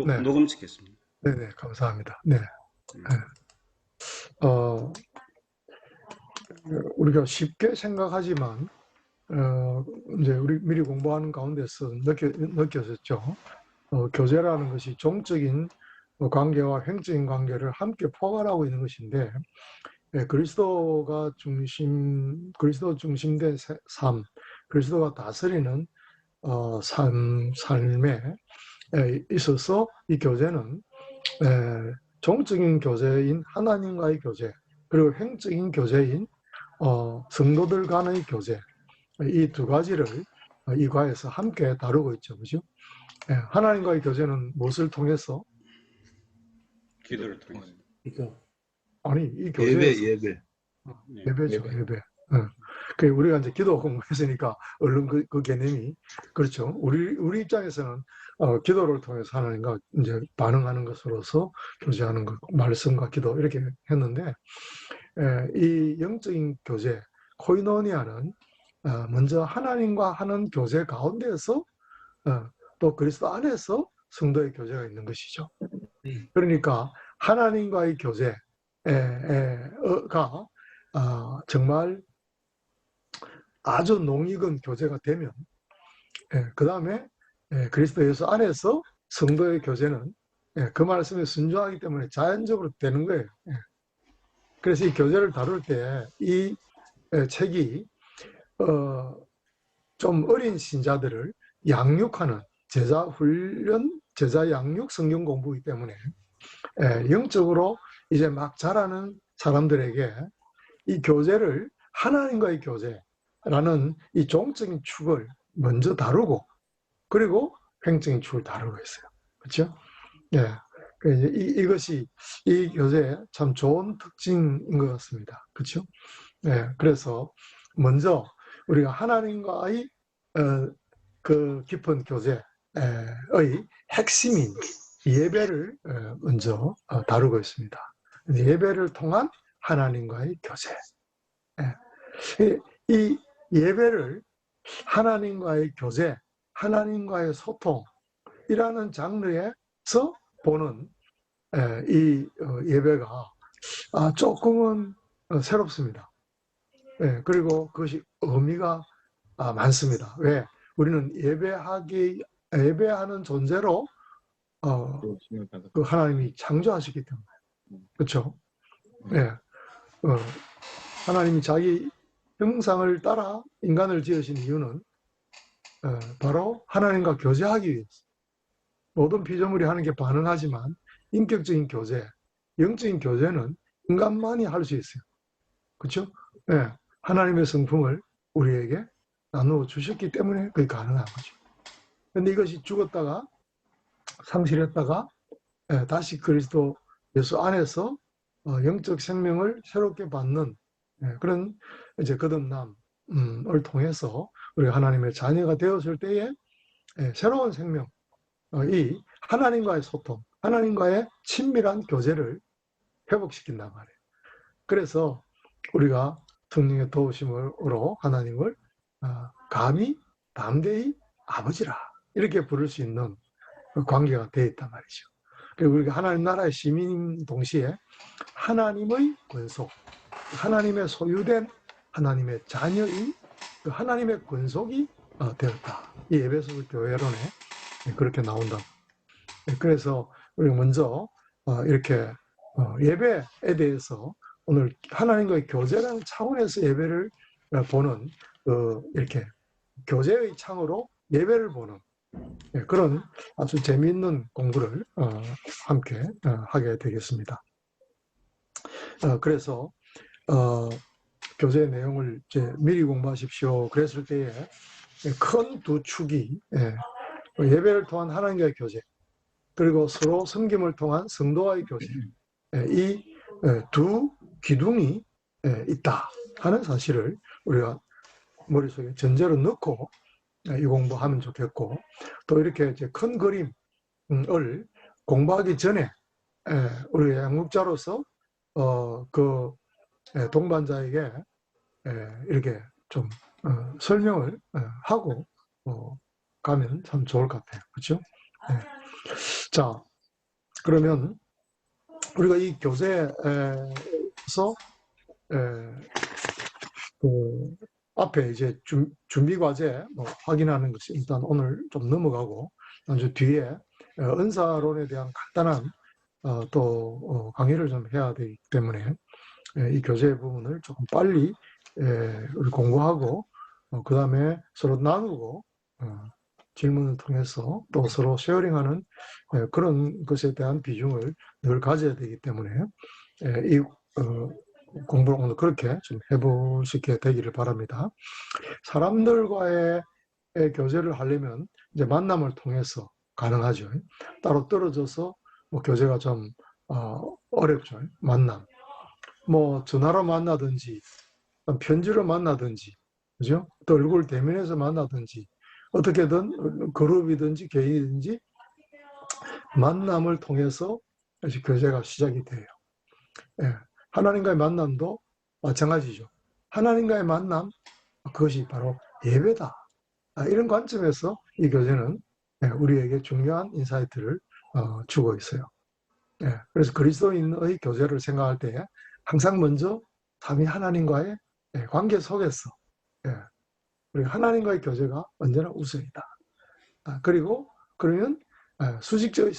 네, 녹음 찍겠습니다. 네네, 감사합니다. 네, 음, 어, 우리가 쉽게 생각하지만, 이제 우리 미리 공부하는 가운데서 느껴졌죠. 교제라는 것이 종적인 관계와 횡적인 관계를 함께 포괄하고 있는 것인데, 그리스도 중심된 삶, 그리스도가 다스리는 삶에 있어서 이 교제는 종적인 교제인 하나님과의 교제, 그리고 행적인 교제인 성도들 간의 교제, 이 두 가지를 이 과에서 함께 다루고 있죠. 그죠? 하나님과의 교제는 무엇을 통해서? 기도를 통해서. 이거 아니, 이 예배 교제에서 예배 네. 예배죠, 예배. 예배. 그 우리가 이제 기도 공부했으니까 얼른 그 개념이 그렇죠. 우리 입장에서는 기도를 통해서 하나님과 이제 반응하는 것으로서 교제하는 것, 말씀과 기도 이렇게 했는데 이 영적인 교제, 코이노니아는 먼저 하나님과 하는 교제 가운데에서 또 그리스도 안에서 성도의 교제가 있는 것이죠. 그러니까 하나님과의 교제가 정말 아주 농익은 교제가 되면 그 다음에 그리스도 예수 안에서 성도의 교제는 그 말씀에 순종하기 때문에 자연적으로 되는 거예요. 그래서 이 교제를 다룰 때 이 책이 좀 어린 신자들을 양육하는 제자 훈련, 제자 양육 성경 공부이기 때문에 영적으로 이제 막 자라는 사람들에게 이 교제를 하나님과의 교제라는 이 종적인 축을 먼저 다루고 그리고 횡적인 축을 다루고 있어요. 그렇죠? 예. 이것이 이 교제의 참 좋은 특징인 것 같습니다. 그렇죠? 예. 그래서 먼저 우리가 하나님과의 그 깊은 교제의 핵심인 예배를 먼저 다루고 있습니다. 예배를 통한 하나님과의 교제. 이 예배를 하나님과의 교제, 하나님과의 소통이라는 장르에서 보는 이 예배가 조금은 새롭습니다. 그리고 그것이 의미가 많습니다. 왜? 우리는 예배하는 존재로 그 하나님이 창조하셨기 때문에. 그렇죠? 예. 하나님이 자기 형상을 따라 인간을 지으신 이유는 바로 하나님과 교제하기 위해서. 모든 피조물이 하는 게 반응하지만 인격적인 교제, 영적인 교제는 인간만이 할 수 있어요. 그렇죠? 예. 하나님의 성품을 우리에게 나누어 주셨기 때문에 그게 가능한 거죠. 그런데 이것이 죽었다가 상실했다가 다시 그리스도 예수 안에서 영적 생명을 새롭게 받는 그런 이제 거듭남을 통해서 우리가 하나님의 자녀가 되었을 때에 새로운 생명, 이 하나님과의 소통, 하나님과의 친밀한 교제를 회복시킨단 말이에요. 그래서 우리가 성령의 도우심으로 하나님을 감히 담대히 아버지라 이렇게 부를 수 있는 관계가 되어 있단 말이죠. 그리고 우리가 하나님 나라의 시민인 동시에 하나님의 권속, 하나님의 소유된 하나님의 자녀인 그 하나님의 권속이 되었다. 이 에베소서 교회론에 그렇게 나온다. 그래서 우리가 먼저 이렇게 예배에 대해서 오늘 하나님과의 교제라는 차원에서 예배를 보는 이렇게 교제의 창으로 예배를 보는 그런 아주 재미있는 공부를 함께 하게 되겠습니다. 그래서 교재 내용을 이제 미리 공부하십시오. 그랬을 때에 큰 두 축이 예배를 통한 하나님과의 교제 그리고 서로 섬김을 통한 성도와의 교제 이 두 기둥이 있다 하는 사실을 우리가 머릿속에 전제로 넣고 이 공부하면 좋겠고 또 이렇게 이제 큰 그림을 공부하기 전에 우리 양육자로서 그 동반자에게 이렇게 좀 설명을 하고 가면 참 좋을 것 같아요. 그렇죠? 네. 자, 그러면 우리가 이 교재에서 그 앞에 이제 준비 과제 확인하는 것이 일단 오늘 좀 넘어가고 아주 뒤에 은사론에 대한 간단한 또 강의를 좀 해야 되기 때문에 이 교재 부분을 조금 빨리 우리 공부하고 그 다음에 서로 나누고 질문을 통해서 또 서로 쉐어링하는 그런 것에 대한 비중을 늘 가져야 되기 때문에 이 공부를 오늘 그렇게 좀 해볼 수 있게 되기를 바랍니다. 사람들과의 교제를 하려면 이제 만남을 통해서 가능하죠. 따로 떨어져서 뭐 교제가 좀 어렵죠. 만남. 뭐 전화로 만나든지 편지로 만나든지 그죠? 또 얼굴 대면해서 만나든지 어떻게든 그룹이든지 개인이든지 만남을 통해서 다시 교제가 시작이 돼요. 예. 하나님과의 만남도 마찬가지죠. 하나님과의 만남 그것이 바로 예배다. 이런 관점에서 이 교재는 우리에게 중요한 인사이트를 주고 있어요. 그래서 그리스도인의 교제를 생각할 때 항상 먼저 삼위 하나님과의 관계 속에서 우리 하나님과의 교제가 언제나 우선이다. 그리고 그러면 수직의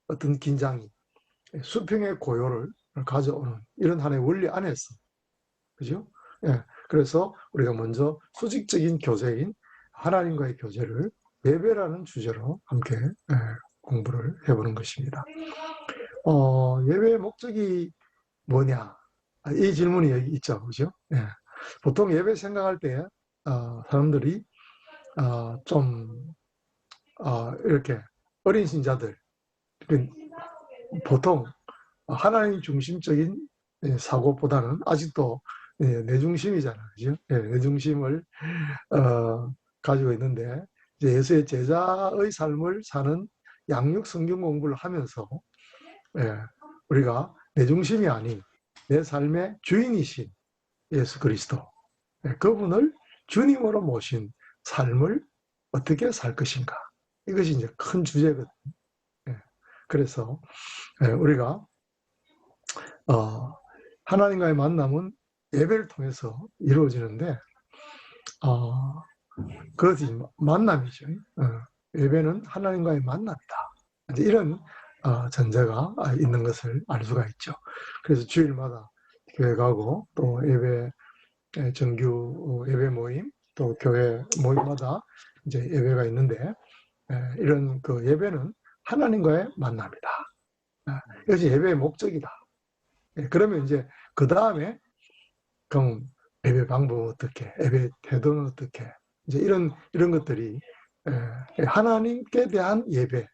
어떤 긴장이 수평의 고요를 가져오는 이런 하나의 원리 안에서 그죠? 그래서 우리가 먼저 수직적인 교제인 하나님과의 교제를 예배라는 주제로 함께 공부를 해보는 것입니다. 예배의 목적이 뭐냐? 이 질문이 여기 있죠, 그죠? 보통 예배 생각할 때 사람들이 좀 이렇게 어린 신자들 보통 하나님 중심적인 사고보다는 아직도 내 중심이잖아요, 그죠? 내 중심을 가지고 있는데 이제 예수의 제자의 삶을 사는 양육 성경 공부를 하면서 우리가 내 중심이 아닌 내 삶의 주인이신 예수 그리스도 그분을 주님으로 모신 삶을 어떻게 살 것인가 이것이 이제 큰 주제거든요. 그래서 우리가 하나님과의 만남은 예배를 통해서 이루어지는데 그것이 만남이죠. 예배는 하나님과의 만남이다. 이런 전제가 있는 것을 알 수가 있죠. 그래서 주일마다 교회 가고 또 예배 정규 예배 모임 또 교회 모임마다 이제 예배가 있는데 이런 그 예배는 하나님과의 만남이다. 이것이 예배의 목적이다. 그러면 이제 그 다음에 그럼 예배 방법은 어떻게, 예배 태도는 어떻게, 이제 이런 것들이 하나님께 대한 예배,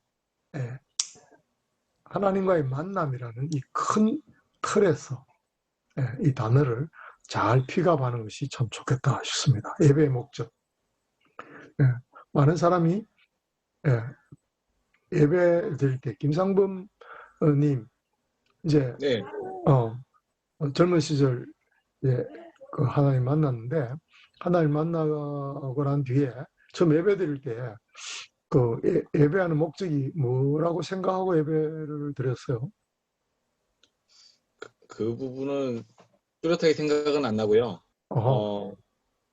하나님과의 만남이라는 이 큰 틀에서 이 단어를 잘 픽업하는 것이 참 좋겠다 싶습니다. 예배의 목적. 많은 사람이 예배 드릴 때 김상범 님 이제 네. 젊은 시절 그 하나님 만났는데 하나님 만나고 난 뒤에 처음 예배 드릴 때 그 예배하는 목적이 뭐라고 생각하고 예배를 드렸어요? 그 부분은 뚜렷하게 생각은 안 나고요.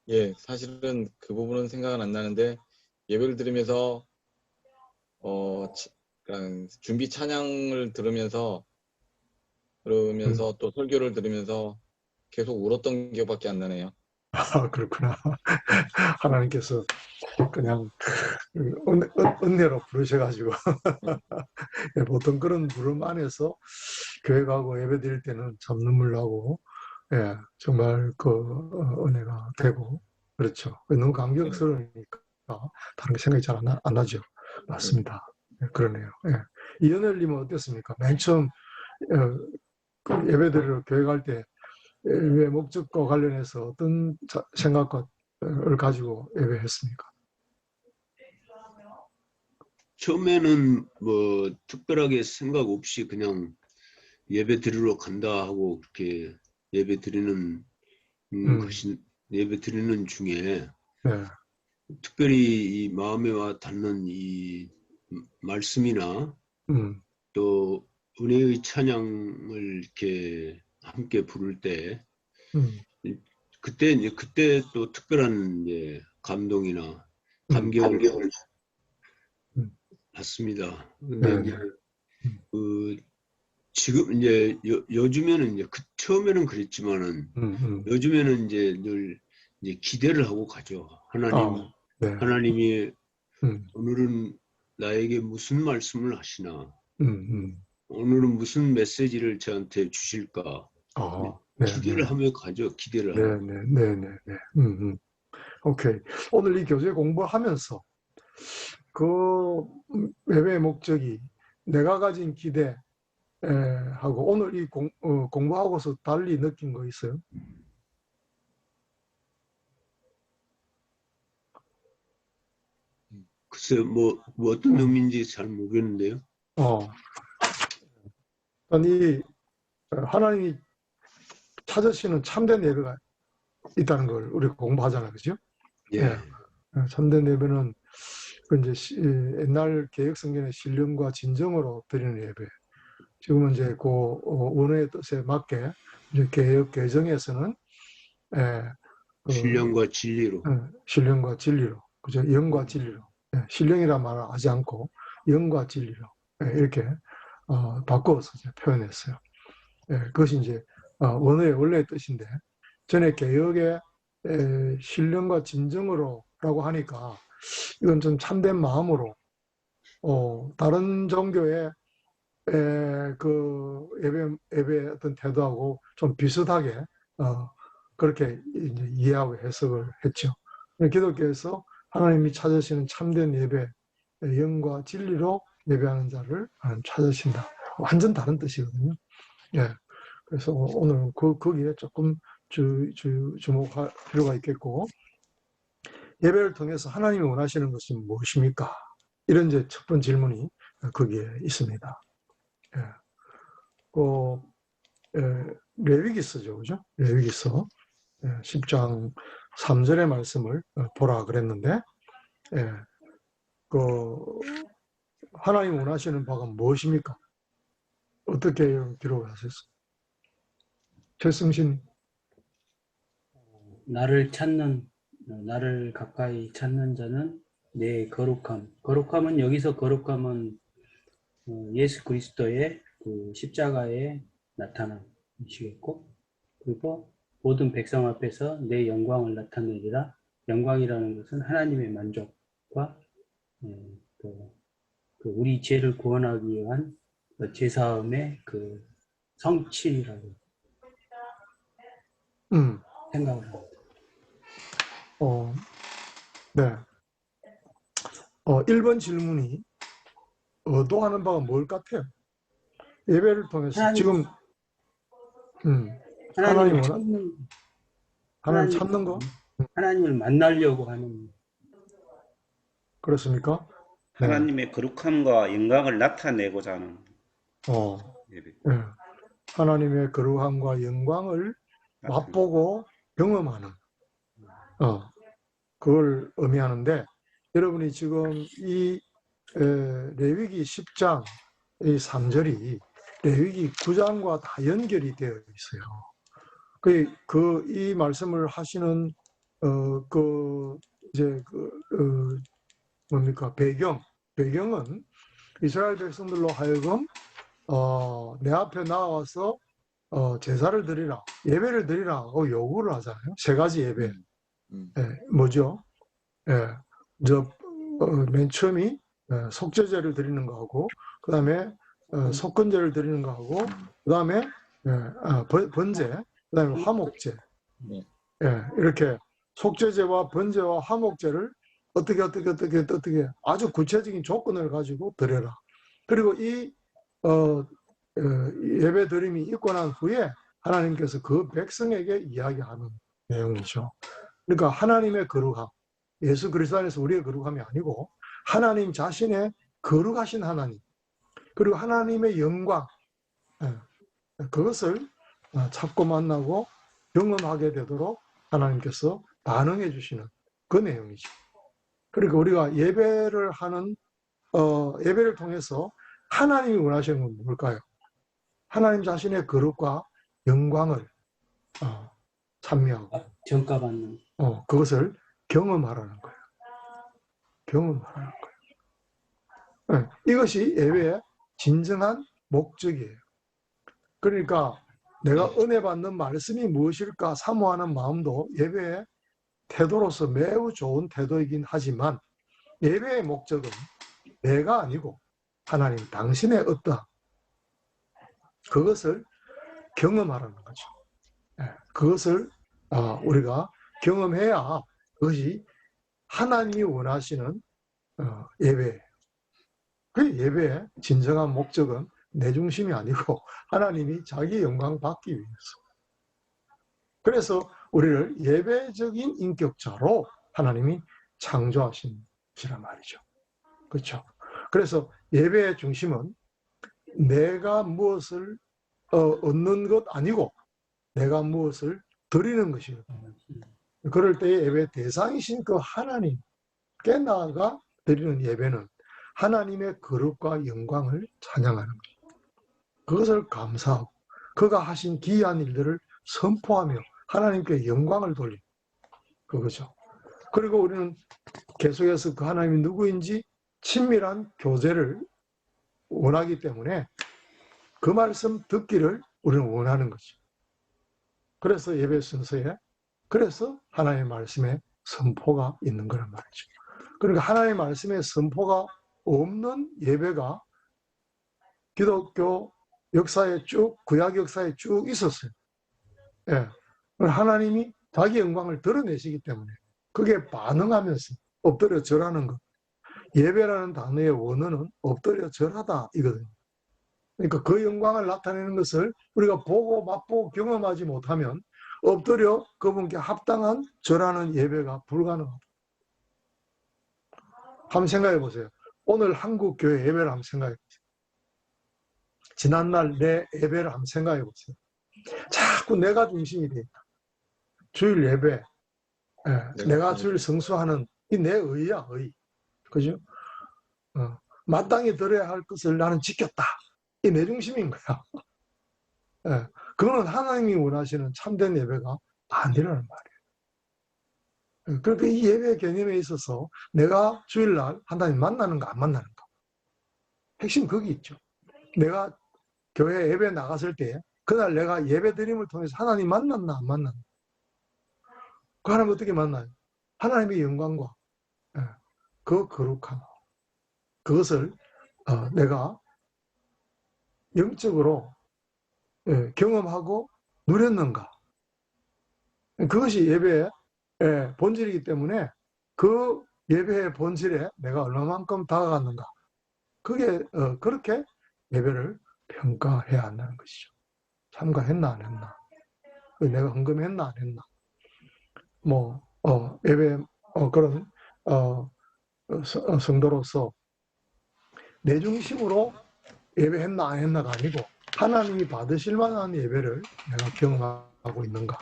예, 사실은 그 부분은 생각은 안 나는데 예배를 드리면서 그러니까 준비 찬양을 들으면서 그러면서 또 설교를 들으면서 계속 울었던 기억밖에 안 나네요. 그렇구나. 하나님께서 그냥 은혜로 부르셔가지고 보통 그런 부름 안에서 교회 가고 예배 드릴 때는 참 눈물 나고 정말 그 은혜가 되고 그렇죠. 너무 감격스러우니까 다른 게 생각이 잘 안 나죠. 맞습니다. 그러네요. 이은혜님은 어땠습니까? 맨 처음 그 예배 드리러 교회 갈 때 예배 목적과 관련해서 어떤 생각을 가지고 예배했습니까? 처음에는 뭐 특별하게 생각 없이 그냥 예배 드리러 간다 하고 그렇게 예배 드리는 것이 예배 드리는 중에 특별히 이 마음에 와 닿는 이 말씀이나 또 은혜의 찬양을 이렇게 함께 부를 때 음, 그때 또 특별한 이제 감동이나 감격을 음, 받습니다. 근데 네, 이제 네. 그 지금 이제 요즘에는 이제 처음에는 그랬지만은 음. 요즘에는 이제 늘 이제 기대를 하고 가죠. 아, 네. 하나님이 음, 오늘은 나에게 무슨 말씀을 하시나, 음, 음. 오늘은 무슨 메시지를 저한테 주실까 아, 네, 네. 기대를 하며 가죠. 기대를 하며. 네, 네, 네, 네, 네. 오케이. 오늘 이 교재 공부하면서 그 예배의 목적이 내가 가진 기대 하고 오늘 이 공부하고서 달리 느낀 거 있어요? 글쎄요, 뭐 어떤 음. 의미인지 잘 모르겠는데요. 어, 아니 하나님이 찾으시는 참된 예배가 있다는 걸 우리가 공부하잖아요, 그죠? 예, 예, 참된 예배는 그 이제 옛날 개혁 성경의 신령과 진정으로 드리는 예배. 지금은 이제 그 원어의 뜻에 맞게 이제 개혁 개정에서는 예, 그 신령과 진리로. 신령과 진리로, 그죠? 영과 진리로. 예, 신령이란 말을 하지 않고 영과 진리로 이렇게 바꿔서 이제 표현했어요. 예, 그것이 이제 원어의 원래의 뜻인데 전에 개혁의 신령과 진정으로라고 하니까 이건 좀 참된 마음으로 다른 종교의 그 예배 어떤 태도하고 좀 비슷하게 그렇게 이제 이해하고 해석을 했죠. 기독교에서 하나님이 찾으시는 참된 예배, 영과 진리로 예배하는 자를 찾으신다. 완전 다른 뜻이거든요. 예. 그래서 오늘 거기에 조금 주목할 필요가 있겠고, 예배를 통해서 하나님이 원하시는 것은 무엇입니까? 이런 이제 첫 번째 질문이 거기에 있습니다. 예. 그 레위기서죠, 그죠? 레위기서 10장 3절의 말씀을 보라 그랬는데, 예, 그 하나님 원하시는 바가 무엇입니까? 어떻게 기록을 하셨어요? 최승신. 나를 가까이 찾는 자는 내 거룩함은 여기서 거룩함은 예수 그리스도의 그 십자가에 나타남이시겠고, 그리고 모든 백성 앞에서 내 영광을 나타내리라. 영광이라는 것은 하나님의 만족과 또 그 우리 죄를 구원하기 위한 제사함의 그 성취라고 음, 생각을 합니다. 네. 1번 질문이 의도하는 바가 뭘 같아요? 예배를 통해서 지금 하나님 하나님 찾는 거 하나님을 만나려고 하는. 그렇습니까? 네. 하나님의 거룩함과 영광을 나타내고자 하는 예배. 네. 하나님의 거룩함과 영광을 맛보고 경험하는 그걸 의미하는데 여러분이 지금 이 레위기 10장 이 3절이 레위기 9장과 다 연결이 되어 있어요. 이 말씀을 하시는 이제 뭡니까 배경은 이스라엘 백성들로 하여금 내 앞에 나와서 제사를 드리라, 예배를 드리라고 요구를 하잖아요. 세 가지 예배. 뭐죠? 맨 처음이 속죄제를 드리는 거하고, 그 다음에 속건제를 드리는 거하고, 그 다음에 번제, 그 다음에 화목제. 이렇게 속죄제와 번제와 화목제를 어떻게 아주 구체적인 조건을 가지고 드려라. 그리고 이 예배 드림이 있고 난 후에 하나님께서 그 백성에게 이야기하는 내용이죠. 그러니까 하나님의 거룩함, 예수 그리스도 안에서 우리의 거룩함이 아니고 하나님 자신의 거룩하신 하나님, 그리고 하나님의 영광, 그것을 찾고 만나고 경험하게 되도록 하나님께서 반응해 주시는 그 내용이죠. 그러니까 우리가 예배를 하는 예배를 통해서 하나님이 원하시는 건 뭘까요? 하나님 자신의 거룩과 영광을 찬미하고 전가받는. 그것을 경험하라는 거예요. 경험하라는 거예요. 네, 이것이 예배의 진정한 목적이에요. 그러니까 내가 은혜 받는 말씀이 무엇일까 사모하는 마음도 예배의 태도로서 매우 좋은 태도이긴 하지만 예배의 목적은 내가 아니고 하나님 당신의 어떠 그것을 경험하라는 거죠. 그것을 우리가 경험해야 그것이 하나님이 원하시는 예배예요. 그 예배의 진정한 목적은 내 중심이 아니고 하나님이 자기 영광 받기 위해서. 그래서 우리를 예배적인 인격자로 하나님이 창조하신 것이란 말이죠. 그렇죠? 그래서 예배의 중심은 내가 무엇을 얻는 것 아니고 내가 무엇을 드리는 것이거든요. 그럴 때의 예배 대상이신 그 하나님께 나아가 드리는 예배는 하나님의 거룩과 영광을 찬양하는 것입니다. 그것을 감사하고 그가 하신 기이한 일들을 선포하며 하나님께 영광을 돌리는 그거죠. 그리고 우리는 계속해서 그 하나님이 누구인지 친밀한 교제를 원하기 때문에 그 말씀 듣기를 우리는 원하는 거죠. 그래서 예배 순서에 그래서 하나님의 말씀에 선포가 있는 거란 말이죠. 그러니까 하나님의 말씀에 선포가 없는 예배가 기독교 역사에 쭉 구약 역사에 쭉 있었어요. 예. 하나님이 자기 영광을 드러내시기 때문에 그게 반응하면서 엎드려 절하는 것. 예배라는 단어의 원어는 엎드려 절하다 이거든요. 그러니까 그 영광을 나타내는 것을 우리가 보고 맛보고 경험하지 못하면 엎드려 그분께 합당한 절하는 예배가 불가능합니다. 한번 생각해 보세요. 오늘 한국 교회 예배를 한번 생각해 보세요. 지난날 내 예배를 한번 생각해 보세요. 자꾸 내가 중심이 돼 있다. 주일 예배, 내가 주일 성수하는 이 내 의야, 의. 그죠? 마땅히 들어야 할 것을 나는 지켰다. 이 내 중심인 거야. 그거는 하나님이 원하시는 참된 예배가 아니라는 말이에요. 그러니까 이 예배 개념에 있어서 내가 주일날 하나님 만나는가 안 만나는가. 핵심 거기 있죠. 내가 교회 예배 나갔을 때 그날 내가 예배 드림을 통해서 하나님 만났나 안 만났나. 그 하나님 어떻게 만나요? 하나님의 영광과 그 거룩함. 그것을 내가 영적으로 경험하고 누렸는가. 그것이 예배의 본질이기 때문에 그 예배의 본질에 내가 얼마만큼 다가갔는가. 그게 그렇게 예배를 평가해야 한다는 것이죠. 참가했나 안 했나. 내가 헌금했나 안 했나. 예배 그런 성도로서 내 중심으로 예배했나 안 했나가 아니고 하나님이 받으실 만한 예배를 내가 경험하고 있는가.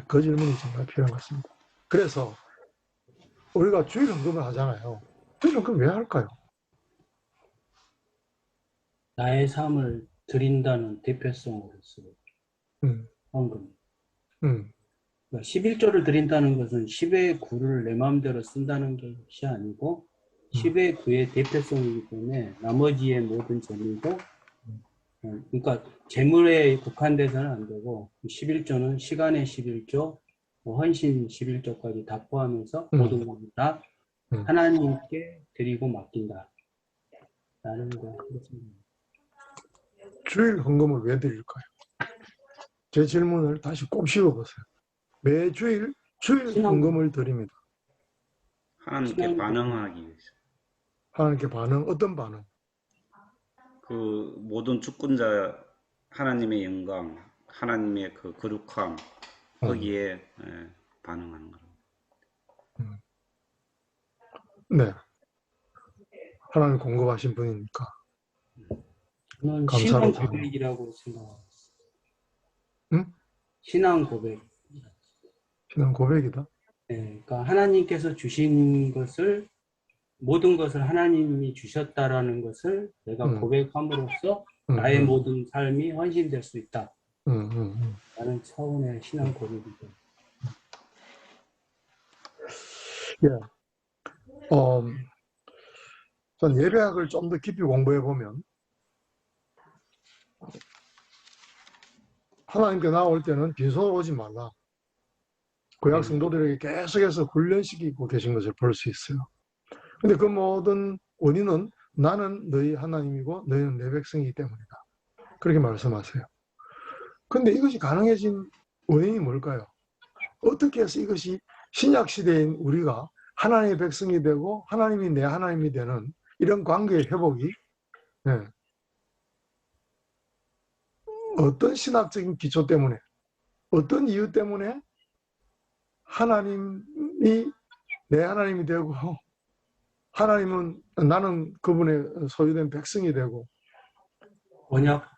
그 질문이 정말 필요한 것 같습니다. 그래서 우리가 주일 헌금을 하잖아요. 주일 헌금 왜 할까요? 나의 삶을 드린다는 대표성으로서 헌금. 11조를 드린다는 것은 10의 9를 내 마음대로 쓴다는 것이 아니고 10의 9의 대표성이기 때문에 나머지의 모든 재물도 그러니까 재물에 국한돼서는 안 되고 11조는 시간의 11조, 헌신 11조까지 다 포함해서 모든 것을 다 하나님께 드리고 맡긴다. 라는 거 그렇습니다. 주일 헌금을 왜 드릴까요? 제 질문을 다시 꼭 씹어보세요. 매주일 주일 헌금을 드립니다. 하나님께 반응하기 위해서. 하나님께 반응, 어떤 반응? 그 모든 주권자 하나님의 영광, 하나님의 그 거룩함 거기에 반응하는 거예요. 네. 하나님 공급하신 분이니까. 저는 감사로 신앙 고백이라고 생각합니다. 응? 신앙 고백. 신앙 고백이다. 네, 그러니까 하나님께서 주신 것을 모든 것을 하나님이 주셨다라는 것을 내가 고백함으로써 나의 모든 삶이 헌신될 수 있다. 라는 차원의 신앙 고백이죠. 예. 전 예배학을 좀 더 깊이 공부해 보면 하나님께 나올 때는 빈손으로 오지 말라. 구약 성도들에게 계속해서 훈련시키고 계신 것을 볼 수 있어요. 근데 그 모든 원인은 나는 너희 하나님이고 너희는 내 백성이기 때문이다. 그렇게 말씀하세요. 근데 이것이 가능해진 원인이 뭘까요? 어떻게 해서 이것이 신약 시대인 우리가 하나님의 백성이 되고 하나님이 내 하나님이 되는 이런 관계의 회복이 어떤 신학적인 기초 때문에 어떤 이유 때문에 하나님이 내 하나님이 되고 하나님은 나는 그분의 소유된 백성이 되고 언약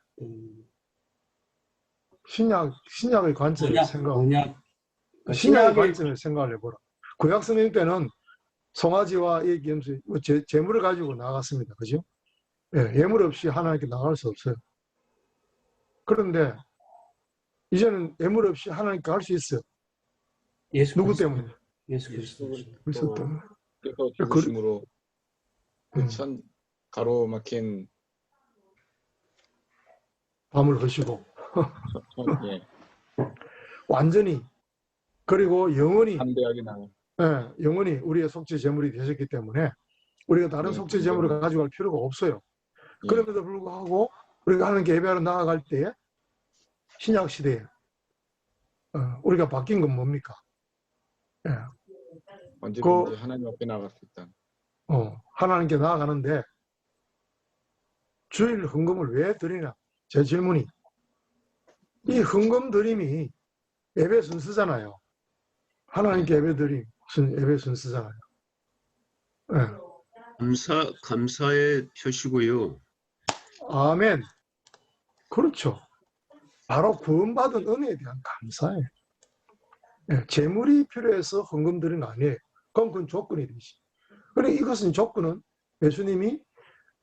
신약의 관점을 언약 신약의 관점을 생각을 해보라. 구약 성경 때는 송아지와 얘기하면서 재물을 가지고 나갔습니다. 그죠? 예, 예물 없이 하나님께 나갈 수 없어요. 그런데 이제는 예물 없이 하나님께 갈 수 있어요. 예수 누구 그리스도. 때문에? 예수 그리스도. 그리스도 때문에. 그래서 죽으심으로 천 가로막힌 밤을 허시고 예, 완전히 그리고 영원히 담대하게 나와. 영원히 우리의 속죄 제물이 되셨기 때문에 우리가 다른 속죄 제물을 가져갈 필요가 없어요. 그럼에도 불구하고 우리가 하나님께 예배하러 나아갈 때에 신약 시대에 우리가 바뀐 건 뭡니까? 언제든지 하나님 앞에 나갈 수 있다. 하나님께 나아가는데 주일 헌금을 왜 드리냐? 제 질문이 이 헌금 드림이 예배 순서잖아요. 하나님께 예배 드림 무슨 예배 순서잖아요. 감사의 표시고요. 아멘. 그렇죠. 바로 구원받은 은혜에 대한 감사예요. 재물이 필요해서 헌금 드리는 거 아니에요. 그건 조건이 되지. 그런데 이것은 조건은 예수님이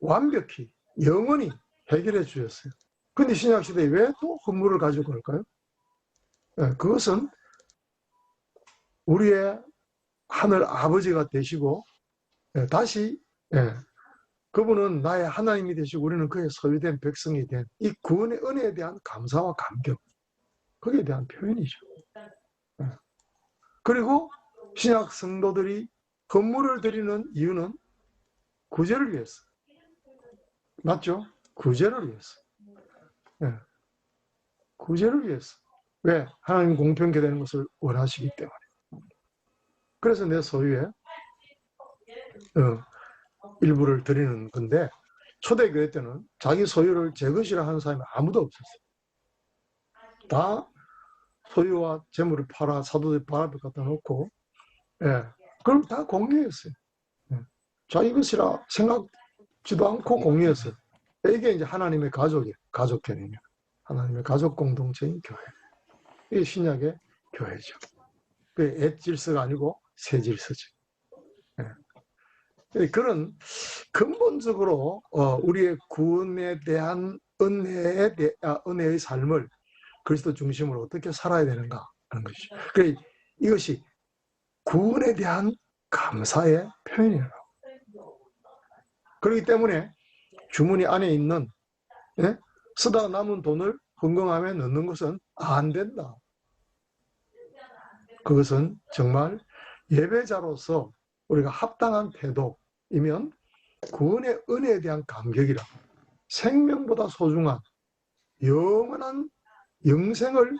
완벽히 영원히 해결해 주셨어요. 근데 신약시대에 왜 또 헌물을 가지고 그럴까요? 그것은 우리의 하늘 아버지가 되시고 다시 그분은 나의 하나님이 되시고 우리는 그의 소유된 백성이 된 이 구원의 은혜에 대한 감사와 감격, 거기에 대한 표현이죠. 그리고 신약 성도들이 헌물을 드리는 이유는 구제를 위해서. 맞죠? 구제를 위해서. 구제를 위해서. 왜? 하나님 공평하게 되는 것을 원하시기 때문에. 그래서 내 소유의 일부를 드리는 건데 초대교회 때는 자기 소유를 제 것이라 하는 사람이 아무도 없었어요. 다 소유와 재물을 팔아 사도들 발 앞에 갖다 놓고 그럼 다 공유했어요. 자기 것이라 생각지도 않고 공유했어요. 이게 이제 하나님의 가족이에요. 가족견이며 하나님의 가족 공동체인 교회. 이게 신약의 교회죠. 그게 옛 질서가 아니고 새 질서죠. 그런 근본적으로 우리의 구원에 대한 은혜의 삶을 그리스도 중심으로 어떻게 살아야 되는가 하는 것이죠. 그래서 이것이 구원에 대한 감사의 표현이라고. 그렇기 때문에 주머니 안에 있는 쓰다 남은 돈을 헌금함에 넣는 것은 안 된다. 그것은 정말 예배자로서 우리가 합당한 태도이면 구원의 은혜에 대한 감격이라 생명보다 소중한 영원한 영생을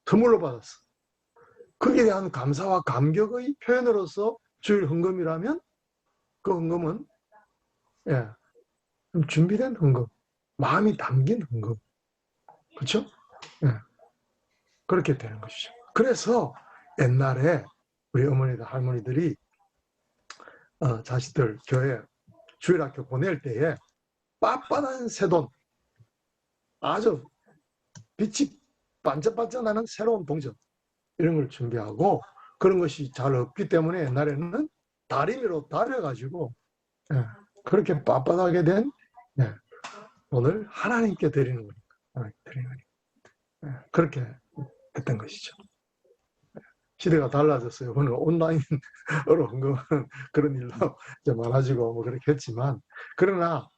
선물로 받았어. 거기에 대한 감사와 감격의 표현으로서 주일 헌금이라면 그 헌금은 좀 준비된 헌금, 마음이 담긴 헌금. 그렇죠? 그렇게 되는 것이죠. 그래서 옛날에 우리 어머니들, 할머니들이 자식들 교회 주일학교 보낼 때에 빳빳한 새돈, 아주 빛이 반짝반짝 나는 새로운 동전 이런 걸 준비하고 그런 것이 잘 없기 때문에 옛날에는 다리미로 다려가지고 예, 그렇게 빳빳하게 된 예, 돈을 하나님께 드리는 거니까. 하나님께 드리는 거니까. 예, 그렇게 했던 것이죠. 시대가 달라졌어요. 오늘 온라인으로 헌금하는 그런 일도 이제 많아지고 뭐 그렇게 했지만, 그러나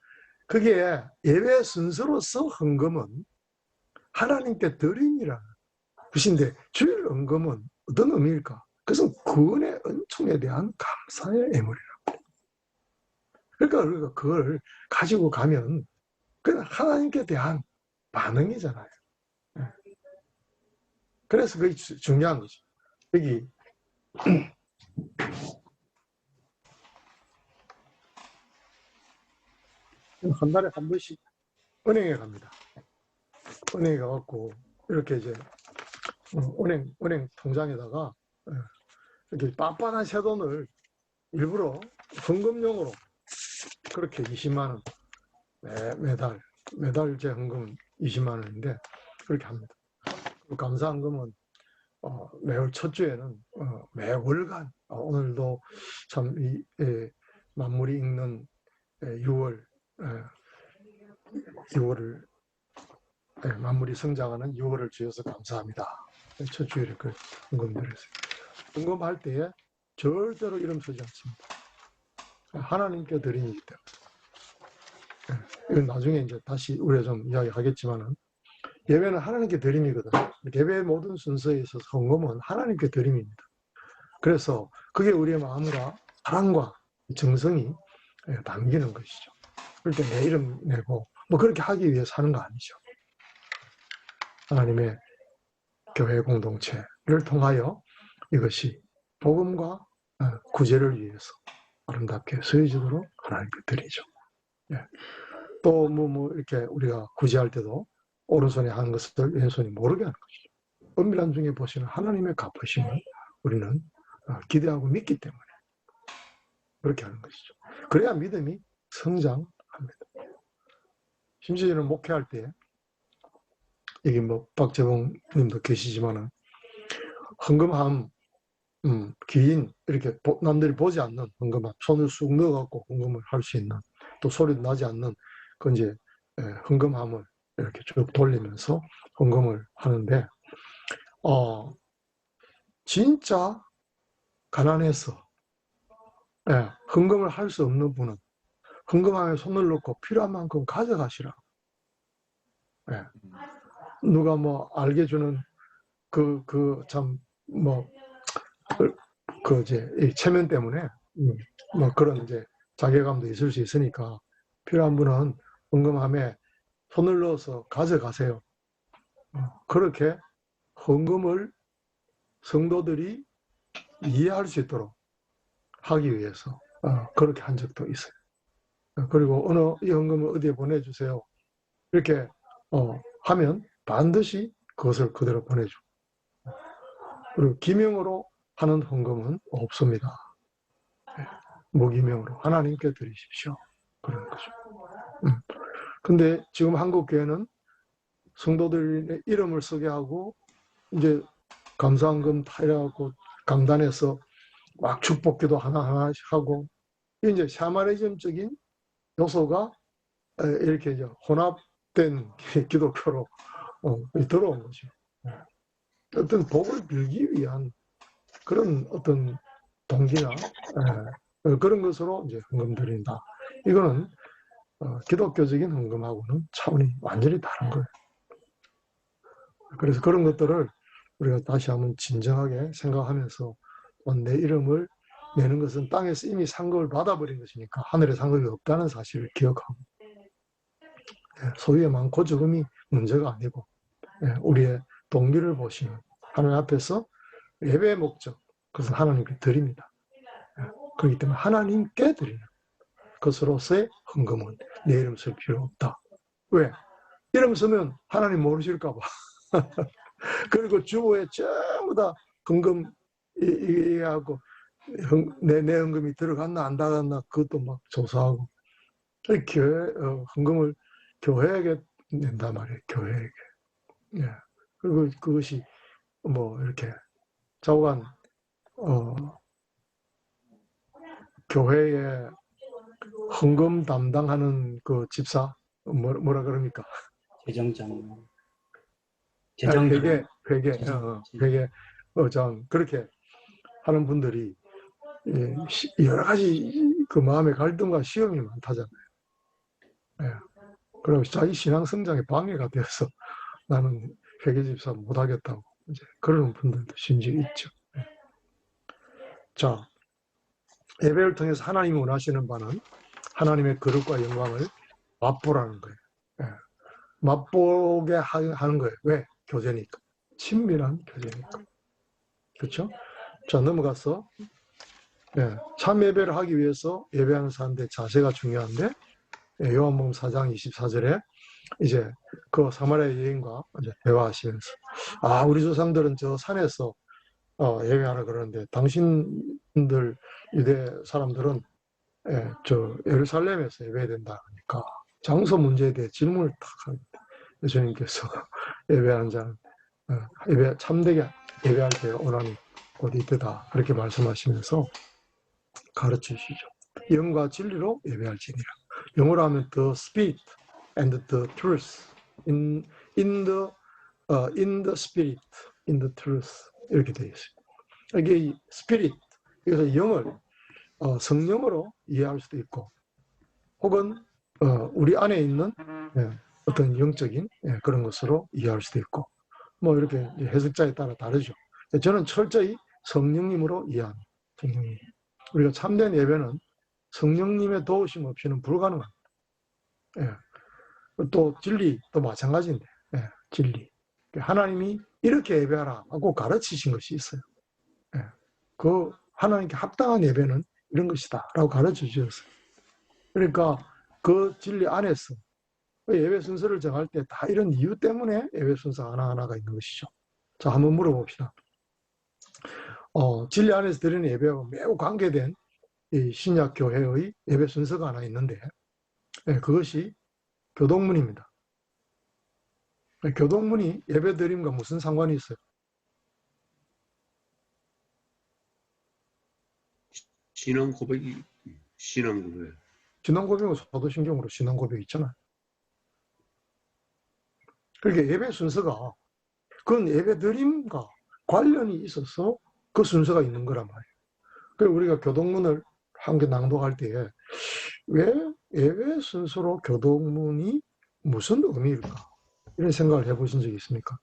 그게 예배 순서로서 헌금은 하나님께 드림이라는 것인데, 주일 헌금은 어떤 의미일까? 그것은 구원의 은총에 대한 감사의 예물이라고. 그러니까 우리가 그걸 가지고 가면 그건 하나님께 대한 반응이잖아요. 그래서 그게 중요한 거죠. 여기 한 달에 한 번씩 은행에 갑니다. 은행에 가갖고 이렇게 이제 은행 통장에다가 이렇게 빳빳한 새돈을 일부러 헌금용으로 그렇게 20만 원 매달 제 헌금은 20만 원인데 그렇게 합니다. 감사헌금은 매월 첫 주에는 매월간 오늘도 참 만물이 읽는 6월을 만물이 성장하는 6월을 주셔서 감사합니다. 첫 주일에 그 헌금 드렸어요. 헌금할 때에 절대로 이름 쓰지 않습니다. 하나님께 드린 일이기 때문에. 이건 나중에 이제 다시 우리가 좀 이야기하겠지만은, 예배는 하나님께 드림이거든. 예배의 모든 순서에 있어서 헌금은 하나님께 드림입니다. 그래서 그게 우리의 마음과 사랑과 정성이 담기는 것이죠. 그렇게 내 이름 내고 뭐 그렇게 하기 위해서 하는 거 아니죠. 하나님의 교회 공동체를 통하여 이것이 복음과 구제를 위해서 아름답게 쓰여지도록 하나님께 드리죠. 예. 또 이렇게 우리가 구제할 때도 오른손에 하는 것을 왼손이 모르게 하는 것이죠. 은밀한 중에 보시는 하나님의 갚으심을 우리는 기대하고 믿기 때문에 그렇게 하는 것이죠. 그래야 믿음이 성장합니다. 심지어는 목회할 때 여기 박재봉 님도 계시지만은 헌금함 긴 이렇게 남들이 보지 않는 헌금함, 손을 쑥 넣어갖고 헌금을 할 수 있는, 또 소리도 나지 않는 그 이제 헌금함을 이렇게 쭉 돌리면서 헌금을 하는데, 진짜 가난해서 헌금을 할 수 없는 분은 헌금함에 손을 넣고 필요한 만큼 가져가시라. 누가 알게 주는 이 체면 때문에 그런 이제 자괴감도 있을 수 있으니까, 필요한 분은 헌금함에 손을 넣어서 가져가세요. 그렇게 헌금을 성도들이 이해할 수 있도록 하기 위해서 그렇게 한 적도 있어요. 그리고 이 헌금을 어디에 보내주세요. 이렇게 하면 반드시 그것을 그대로 보내줘. 그리고 기명으로 하는 헌금은 없습니다. 무기명으로 하나님께 드리십시오. 그런 거죠. 근데 지금 한국 교회는 성도들의 이름을 쓰게 하고 이제 감사헌금 타이라고 강단에서 막 축복기도 하나하나씩 하고, 이제 샤머니즘적인 요소가 이렇게 이제 혼합된 기독교로 들어온 거죠. 어떤 복을 빌기 위한 그런 어떤 동기나 그런 것으로 이제 헌금 드린다. 이거는 기독교적인 헌금하고는 차원이 완전히 다른 거예요. 그래서 그런 것들을 우리가 다시 한번 진정하게 생각하면서, 내 이름을 내는 것은 땅에서 이미 상급을 받아버린 것이니까 하늘에 상급이 없다는 사실을 기억하고, 소유의 많고 적음이 문제가 아니고 우리의 동기를 보시는 하나님 앞에서 예배의 목적, 그것은 하나님께 드립니다. 그렇기 때문에 하나님께 드리는 것으로서의 헌금은 내 이름 쓸 필요 없다. 왜? 이름 쓰면 하나님 모르실까 봐. 그리고 주보에 전부 다 헌금 얘기하고 내 헌금이 들어갔나 안 들어갔나 그것도 막 조사하고, 교회 헌금을 교회에게 낸단 말이에요. 교회에게. 그리고 그것이 이렇게 좌우간 교회의 헌금 담당하는 그 집사 뭐라 그럽니까? 재정장. 회계 재정. 장 그렇게 하는 분들이 여러 가지 그 마음의 갈등과 시험이 많다잖아요. 예. 그리고 자기 신앙 성장에 방해가 되어서 나는 회계 집사 못하겠다고 이제 그러는 분들도 심지어 있죠. 예. 자, 예배를 통해서 하나님이 원하시는 바는 하나님의 거룩과 영광을 맛보라는 거예요. 예. 맛보게 하는 거예요. 왜? 교제니까. 친밀한 교제니까. 그렇죠? 자, 넘어가서 참 예배를 하기 위해서 예배하는 사람들의 자세가 중요한데 요한복음 4장 24절에 이제 그 사마리아 여인과 이제 대화하시면서 우리 조상들은 저 산에서 예배하라 그러는데 당신들 유대 사람들은 저 예루살렘에서 예배해야 된다 하니까 장소 문제에 대해 질문을 탁 합니다. 예수님께서 예배하는 자는 참되게 예배할 때 원하는 곳이 있다 그렇게 말씀하시면서 가르치시죠. 영과 진리로 예배할지니라. 영어로 하면 the spirit and the truth. in the spirit, in the truth 이렇게 되어 있어요. 이게 spirit, 그래서 영을 성령으로 이해할 수도 있고, 혹은 우리 안에 있는 어떤 영적인 그런 것으로 이해할 수도 있고, 뭐 이렇게 해석자에 따라 다르죠. 저는 철저히 성령님으로 이해합니다. 성령님. 우리가 참된 예배는 성령님의 도우심 없이는 불가능합니다. 또 진리도 마찬가지인데, 진리. 하나님이 이렇게 예배하라 하고 가르치신 것이 있어요. 그 하나님께 합당한 예배는 이런 것이다 라고 가르쳐 주셨어요. 그러니까 그 진리 안에서 예배 순서를 정할 때 다 이런 이유 때문에 예배 순서 하나하나가 있는 것이죠. 자, 한번 물어봅시다. 진리 안에서 드리는 예배하고 매우 관계된 이 신약 교회의 예배 순서가 하나 있는데, 그것이 교동문입니다. 교동문이 예배 드림과 무슨 상관이 있어요? 신앙 고백이 신앙 고백. 신앙 고백은 사도신경으로 신앙 고백 있잖아요. 그러니까 예배 순서가 그건 예배 드림과 관련이 있어서 그 순서가 있는 거란 말이에요. 그래서 우리가 교동문을 함께 낭독할 때에 왜 예배 순서로 교동문이 무슨 의미일까? 이런 생각을 해보신 적이 있습니까?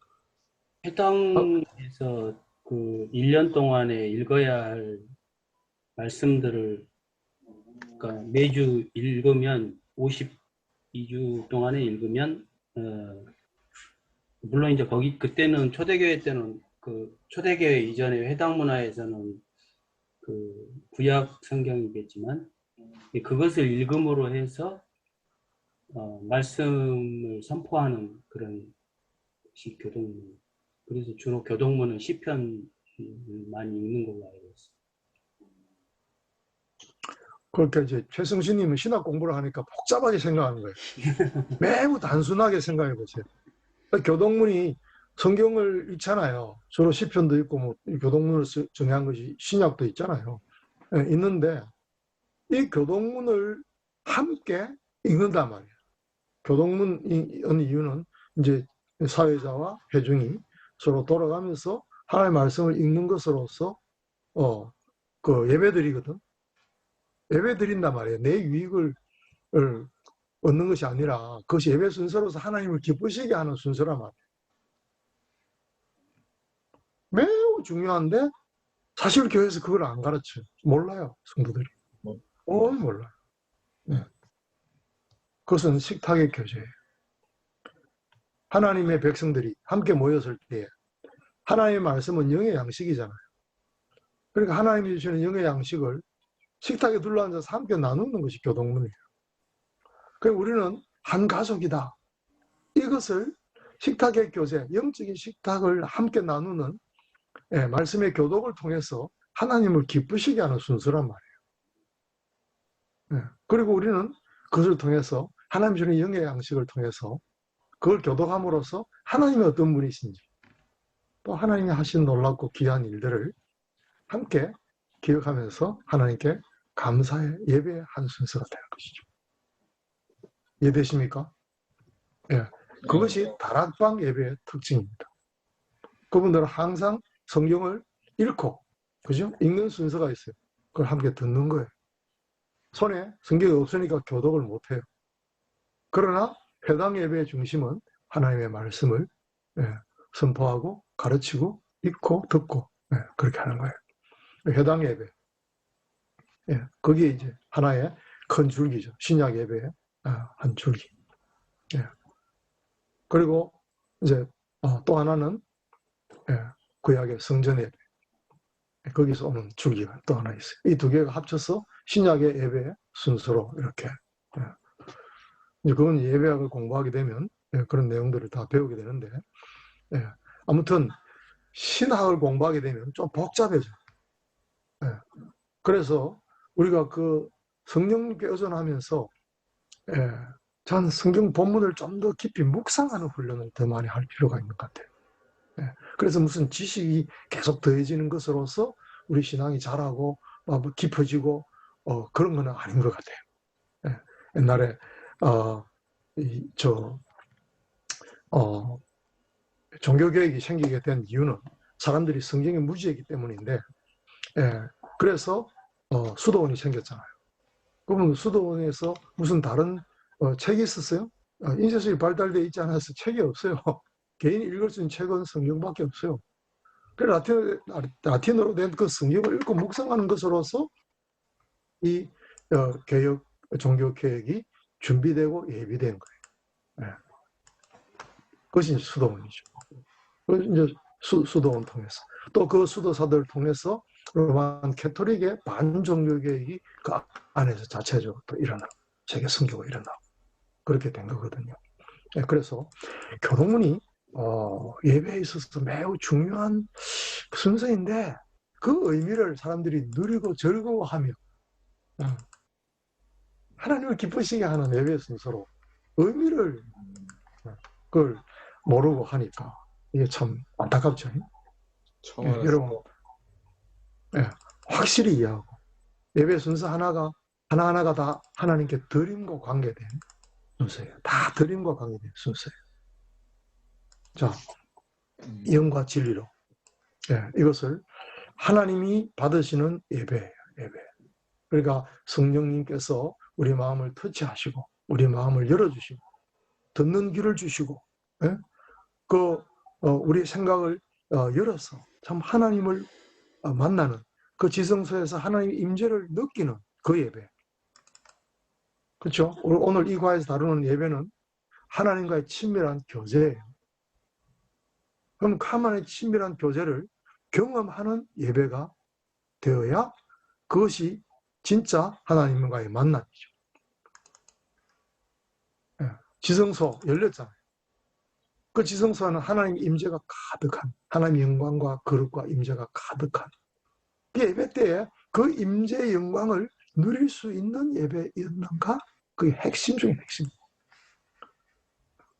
해당에서 그 1년 동안에 읽어야 할 말씀들을 그러니까 매주 읽으면 52주 동안에 읽으면 물론 이제 그때는 초대교회 때는 그 초대교회 이전에 회당 문화에서는 그 구약 성경이겠지만 그것을 읽음으로 해서 말씀을 선포하는 그런 것이 교동문. 그래서 주로 교동문은 시편을 많이 읽는 걸로 알고 있습니다. 그러니까 이제 최성신님은 신학 공부를 하니까 복잡하게 생각하는 거예요. 매우 단순하게 생각해 보세요. 교동문이 성경을 읽잖아요. 주로 시편도 있고 뭐 교동문을 정의한 것이 신약도 있잖아요. 있는데 이 교동문을 함께 읽는단 말이에요. 교동문의 이유는 이제 사회자와 회중이 서로 돌아가면서 하나님의 말씀을 읽는 것으로서 그 예배드리거든. 예배드린단 말이에요. 내 유익을 얻는 것이 아니라 그것이 예배 순서로서 하나님을 기쁘시게 하는 순서란 말이에요. 매우 중요한데 사실 교회에서 그걸 안 가르쳐요. 몰라요, 성도들이. 몰라요. 네. 그것은 식탁의 교제예요. 하나님의 백성들이 함께 모였을 때 하나님의 말씀은 영의 양식이잖아요. 그러니까 하나님이 주시는 영의 양식을 식탁에 둘러앉아서 함께 나누는 것이 교동문이에요. 그러니까 우리는 한 가족이다. 이것을 식탁의 교제, 영적인 식탁을 함께 나누는 말씀의 교독을 통해서 하나님을 기쁘시게 하는 순서란 말이에요. 그리고 우리는 그것을 통해서 하나님 주는 영의 양식을 통해서 그걸 교독함으로써 하나님이 어떤 분이신지 또 하나님이 하신 놀랍고 귀한 일들을 함께 기억하면서 하나님께 감사의 예배의 한 순서가 되는 것이죠. 이해되십니까? 예. 그것이 다락방 예배의 특징입니다. 그분들은 항상 성경을 읽고, 그죠? 읽는 순서가 있어요. 그걸 함께 듣는 거예요. 손에 성경이 없으니까 교독을 못해요. 그러나 회당 예배의 중심은 하나님의 말씀을 선포하고 가르치고 읽고 듣고 그렇게 하는 거예요. 회당 예배. 거기에 이제 하나의 큰 줄기죠. 신약 예배의 한 줄기. 그리고 이제 또 하나는 구약의 성전 예배. 거기서 오는 줄기가 또 하나 있어요. 이 두 개가 합쳐서 신약의 예배의 순서로 이렇게. 이제 그건 예배학을 공부하게 되면 그런 내용들을 다 배우게 되는데, 아무튼 신학을 공부하게 되면 좀 복잡해져요. 그래서 우리가 그 성령님께 의존하면서 전 성경 본문을 좀 더 깊이 묵상하는 훈련을 더 많이 할 필요가 있는 것 같아요. 그래서 무슨 지식이 계속 더해지는 것으로서 우리 신앙이 자라고 깊어지고 그런 건 아닌 것 같아요. 옛날에 종교개혁이 생기게 된 이유는 사람들이 성경에 무지했기 때문인데, 그래서 수도원이 생겼잖아요. 그러면 수도원에서 무슨 다른 책이 있었어요? 인쇄술이 발달되어 있지 않아서 책이 없어요. 개인이 읽을 수 있는 책은 성경밖에 없어요. 그래서 라틴어로 된 그 성경을 읽고 묵상하는 것으로서 이 종교개혁이 준비되고 예비된 거예요. 그것이 이제 수도원이죠. 이제 수도원 통해서 또 그 수도사들을 통해서 로만 캐토릭의 반종교개혁이 그 안에서 자체적으로 또 일어나고 세계 선교가 일어나고 그렇게 된 거거든요. 그래서 교동문이 예배에 있어서 매우 중요한 순서인데 그 의미를 사람들이 누리고 즐거워하며 하나님을 기쁘시게 하는 예배 순서로 의미를 그걸 모르고 하니까 이게 참 안타깝죠. 처음 알았어요. 여러분 확실히 이해하고 예배 순서 하나하나가 다 하나님께 드림과 관계된 순서예요. 다 드림과 관계된 순서예요. 자, 영과 진리로 이것을 하나님이 받으시는 예배예요. 예배. 그러니까 성령님께서 우리 마음을 터치하시고 우리 마음을 열어주시고 듣는 귀를 주시고 우리 생각을 열어서 참 하나님을 만나는 그 지성소에서 하나님의 임재를 느끼는 그 예배. 그렇죠? 오늘 이 과에서 다루는 예배는 하나님과의 친밀한 교제예요. 그럼 하나님의 친밀한 교제를 경험하는 예배가 되어야 그것이 진짜 하나님과의 만남이죠. 지성소 열렸잖아요. 그 지성소는 하나님의 임재가 가득한, 하나님의 영광과 거룩과 임재가 가득한 그 예배 때에 그 임재의 영광을 누릴 수 있는 예배였는가? 그게 핵심 중에 핵심.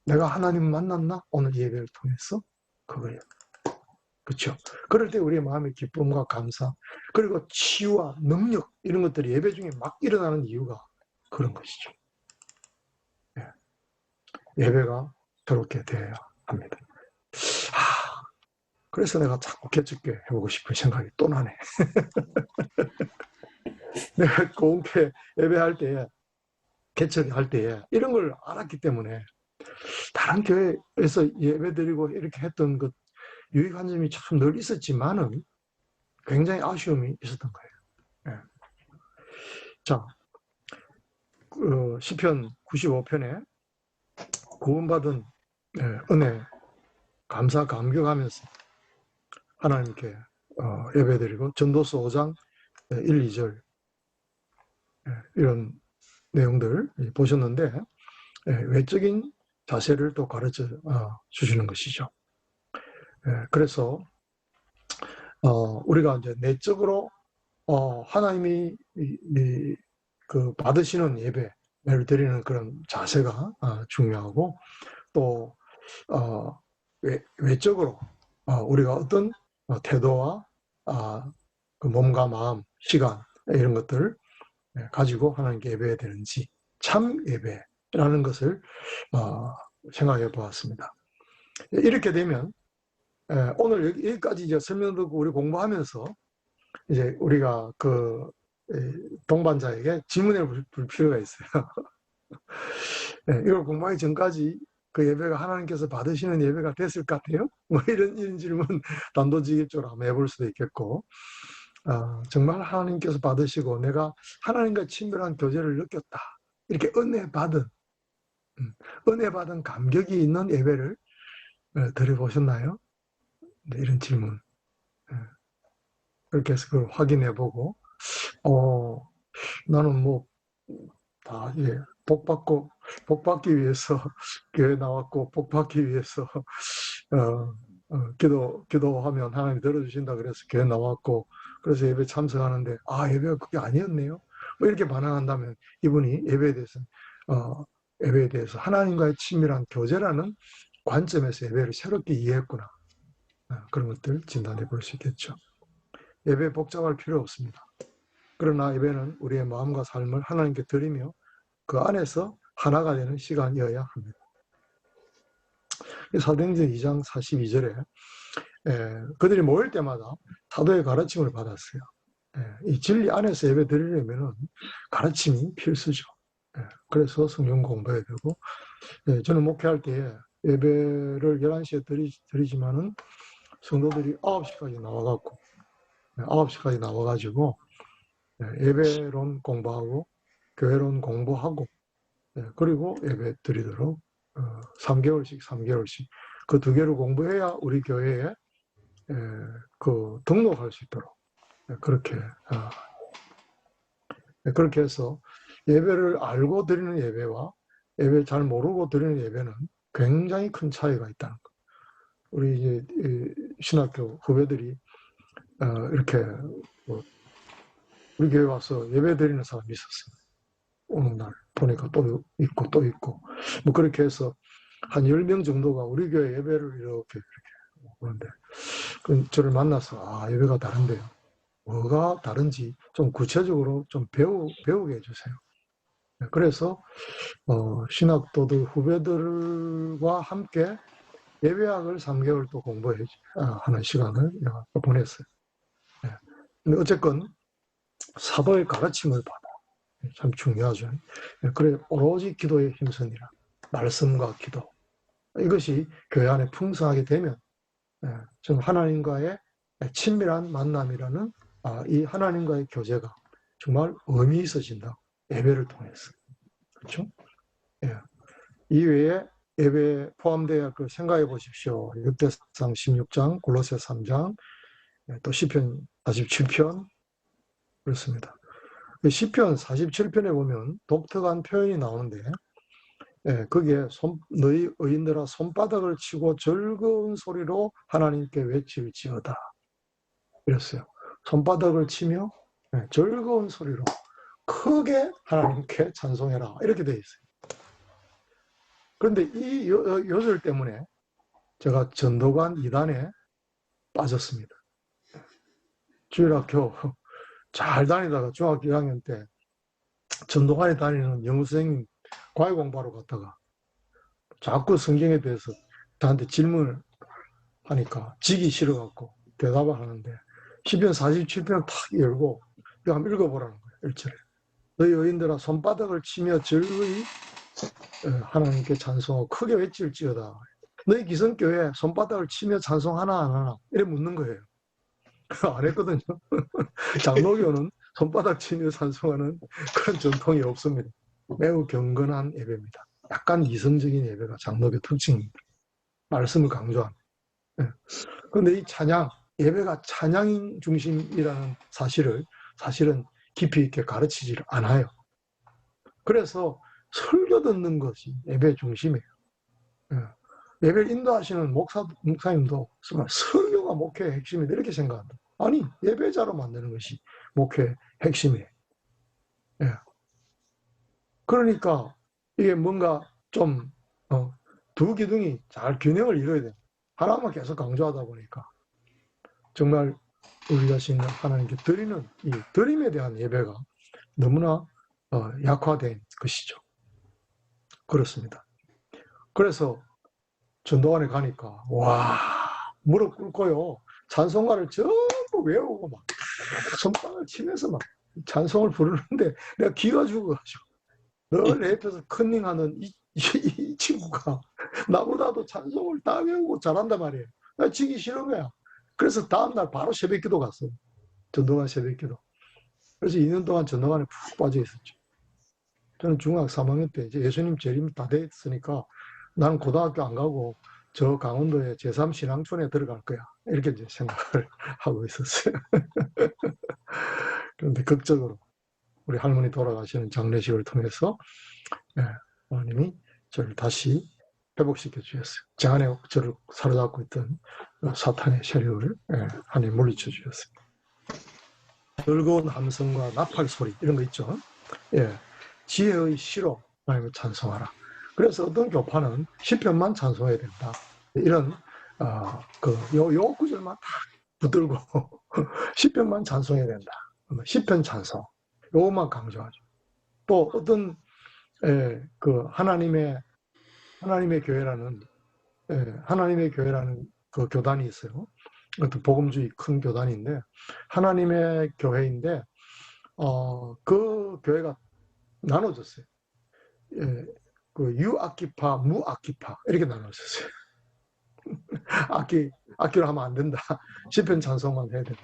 내가 하나님 만났나? 오늘 예배를 통해서 그거예요. 그렇죠? 그럴 때 우리의 마음의 기쁨과 감사 그리고 치유와 능력 이런 것들이 예배 중에 막 일어나는 이유가 그런 것이죠. 예배가 그렇게 돼야 합니다. 그래서 내가 자꾸 개척교회 해보고 싶은 생각이 또 나네. 내가 공개 예배할 때에 개척할 때에 이런 걸 알았기 때문에 다른 교회에서 예배드리고 이렇게 했던 것 유익한 점이 참 늘 있었지만은 굉장히 아쉬움이 있었던 거예요. 자, 시편 95편에 구원받은 은혜 감사 감격하면서 하나님께 예배드리고 전도서 5장 1, 2절 이런 내용들 보셨는데 외적인 자세를 또 가르쳐 주시는 것이죠. 그래서 우리가 이제 내적으로 하나님이 그 받으시는 예배를 드리는 그런 자세가 중요하고 또 외적으로 우리가 어떤 태도와 그 몸과 마음, 시간 이런 것들을 가지고 하나님께 예배해야 되는지 참 예배 라는 것을 생각해 보았습니다. 이렇게 되면 오늘 여기까지 이제 설명 듣고 우리 공부하면서 이제 우리가 그 동반자에게 질문해 볼 필요가 있어요. 이걸 공부하기 전까지 그 예배가 하나님께서 받으시는 예배가 됐을 것 같아요? 뭐 이런 질문 단도직입적으로 한번 해볼 수도 있겠고, 정말 하나님께서 받으시고 내가 하나님과 친밀한 교제를 느꼈다. 이렇게 은혜 받은 감격이 있는 예배를 드려보셨나요? 네, 이런 질문. 그렇게 해서 그걸 확인해 보고, 나는 뭐, 다, 복 받기 위해서 교회 나왔고, 복 받기 위해서, 기도하면 하나님이 들어주신다 그래서 교회 나왔고, 그래서 예배 참석하는데, 예배가 그게 아니었네요? 뭐 이렇게 반응한다면 이분이 예배에 대해서 하나님과의 친밀한 교제라는 관점에서 예배를 새롭게 이해했구나. 그런 것들 진단해 볼 수 있겠죠. 예배 복잡할 필요 없습니다. 그러나 예배는 우리의 마음과 삶을 하나님께 드리며 그 안에서 하나가 되는 시간이어야 합니다. 사도행전 2장 42절에 그들이 모일 때마다 사도의 가르침을 받았어요. 이 진리 안에서 예배 드리려면 가르침이 필수죠. 그래서 성경 공부해야 되고, 저는 목회할 때 예배를 11시에 드리지만은 성도들이 9시까지 나와가지고 예배론 공부하고 교회론 공부하고 그리고 예배 드리도록 3개월씩 그 2개를 공부해야 우리 교회에 등록할 수 있도록 그렇게 해서 예배를 알고 드리는 예배와 예배 잘 모르고 드리는 예배는 굉장히 큰 차이가 있다는 것. 우리 이제 신학교 후배들이 이렇게 우리 교회 와서 예배 드리는 사람이 있었어요. 오는 날 보니까 또 있고 뭐 그렇게 해서 한 10명 정도가 우리 교회 예배를 이렇게 오는데 저를 만나서 예배가 다른데요. 뭐가 다른지 좀 구체적으로 좀 배우게 해주세요. 그래서 신학도들 후배들과 함께 예배학을 3개월 또 공부하는 시간을 내가 보냈어요. 근데 어쨌건 사도의 가르침을 받아. 참 중요하죠. 그래 오로지 기도에 힘쓰니라. 말씀과 기도. 이것이 교회 안에 풍성하게 되면 좀 하나님과의 친밀한 만남이라는 이 하나님과의 교제가 정말 의미 있어진다. 예배를 통해서. 그렇죠? 이외에 예배에 포함되어 생각해 보십시오. 욥기상 16장, 골로새 3장, 또 시편 47편 그렇습니다. 시편 47편에 보면 독특한 표현이 나오는데 거기에 너희 의인들아 손바닥을 치고 즐거운 소리로 하나님께 외칠지어다 이랬어요. 손바닥을 치며 즐거운 소리로 크게 하나님께 찬송해라 이렇게 되어 있어요. 그런데 이 요절 때문에 제가 전도관 2단에 빠졌습니다. 주일학교 잘 다니다가 중학교 1학년 때 전도관에 다니는 영어 선생님 과외 공부하러 갔다가 자꾸 성경에 대해서 저한테 질문을 하니까 지기 싫어갖고 대답을 하는데 시편 47편을 탁 열고 이거 한번 읽어보라는 거예요. 1절에 너희 의인들아 손바닥을 치며 즐거이 하나님께 찬송하고 크게 외칠지어다. 너희 기성교회 손바닥을 치며 찬송하나 안 하나 이래 묻는 거예요. 안 했거든요. 장로교는 손바닥 치며 찬송하는 그런 전통이 없습니다. 매우 경건한 예배입니다. 약간 이성적인 예배가 장로교 특징입니다. 말씀을 강조합니다. 그런데 이 찬양, 예배가 찬양 중심이라는 사실은 깊이 있게 가르치지를 않아요. 그래서 설교 듣는 것이 예배 중심이에요. 예배를 인도하시는 목사님도 설교가 목회의 핵심이다 이렇게 생각한다. 아니, 예배자로 만드는 것이 목회의 핵심이에요. 그러니까 이게 뭔가 좀 두 기둥이 잘 균형을 이뤄야 돼요. 하나만 계속 강조하다 보니까 정말 우리 자신을 하나님께 드리는 이 드림에 대한 예배가 너무나 약화된 것이죠. 그렇습니다. 그래서 전도관에 가니까 와 무릎 꿇고요 찬송가를 전부 외우고 막 손방을 치면서 막 찬송을 부르는데 내가 기가 죽어가지고 늘 내 옆에서 컨닝하는 이 친구가 나보다도 찬송을 다 외우고 잘한단 말이에요. 나 지기 싫은 거야. 그래서 다음날 바로 새벽기도 갔어요. 전도관 새벽기도. 그래서 2년 동안 전도관에 푹 빠져 있었죠. 저는 중학교 3학년 때 이제 예수님 재림 다 됐으니까 나는 고등학교 안 가고 저 강원도의 제3신앙촌에 들어갈 거야. 이렇게 이제 생각을 하고 있었어요. 그런데 극적으로 우리 할머니 돌아가시는 장례식을 통해서 하나님이 저를 다시 회복시켜 주셨어요. 제 안에 저를 사로잡고 있던 사탄의 세력을 하나님 물리쳐 주셨어요. 즐거운 함성과 나팔 소리 이런 거 있죠. 지혜의 시로 하나님을 찬송하라. 그래서 어떤 교파는 시편만 찬송해야 된다. 이런 요 구절만 딱 붙들고 시편만 찬송해야 된다. 시편 찬송 요것만 강조하죠. 또 어떤 하나님의 교회라는 그 교단이 있어요. 어떤 복음주의 큰 교단인데 하나님의 교회인데 그 교회가 나눠졌어요. 그 유악기파, 무악기파 이렇게 나눠졌어요. 악기로 하면 안 된다. 시편 찬송만 해야 된다.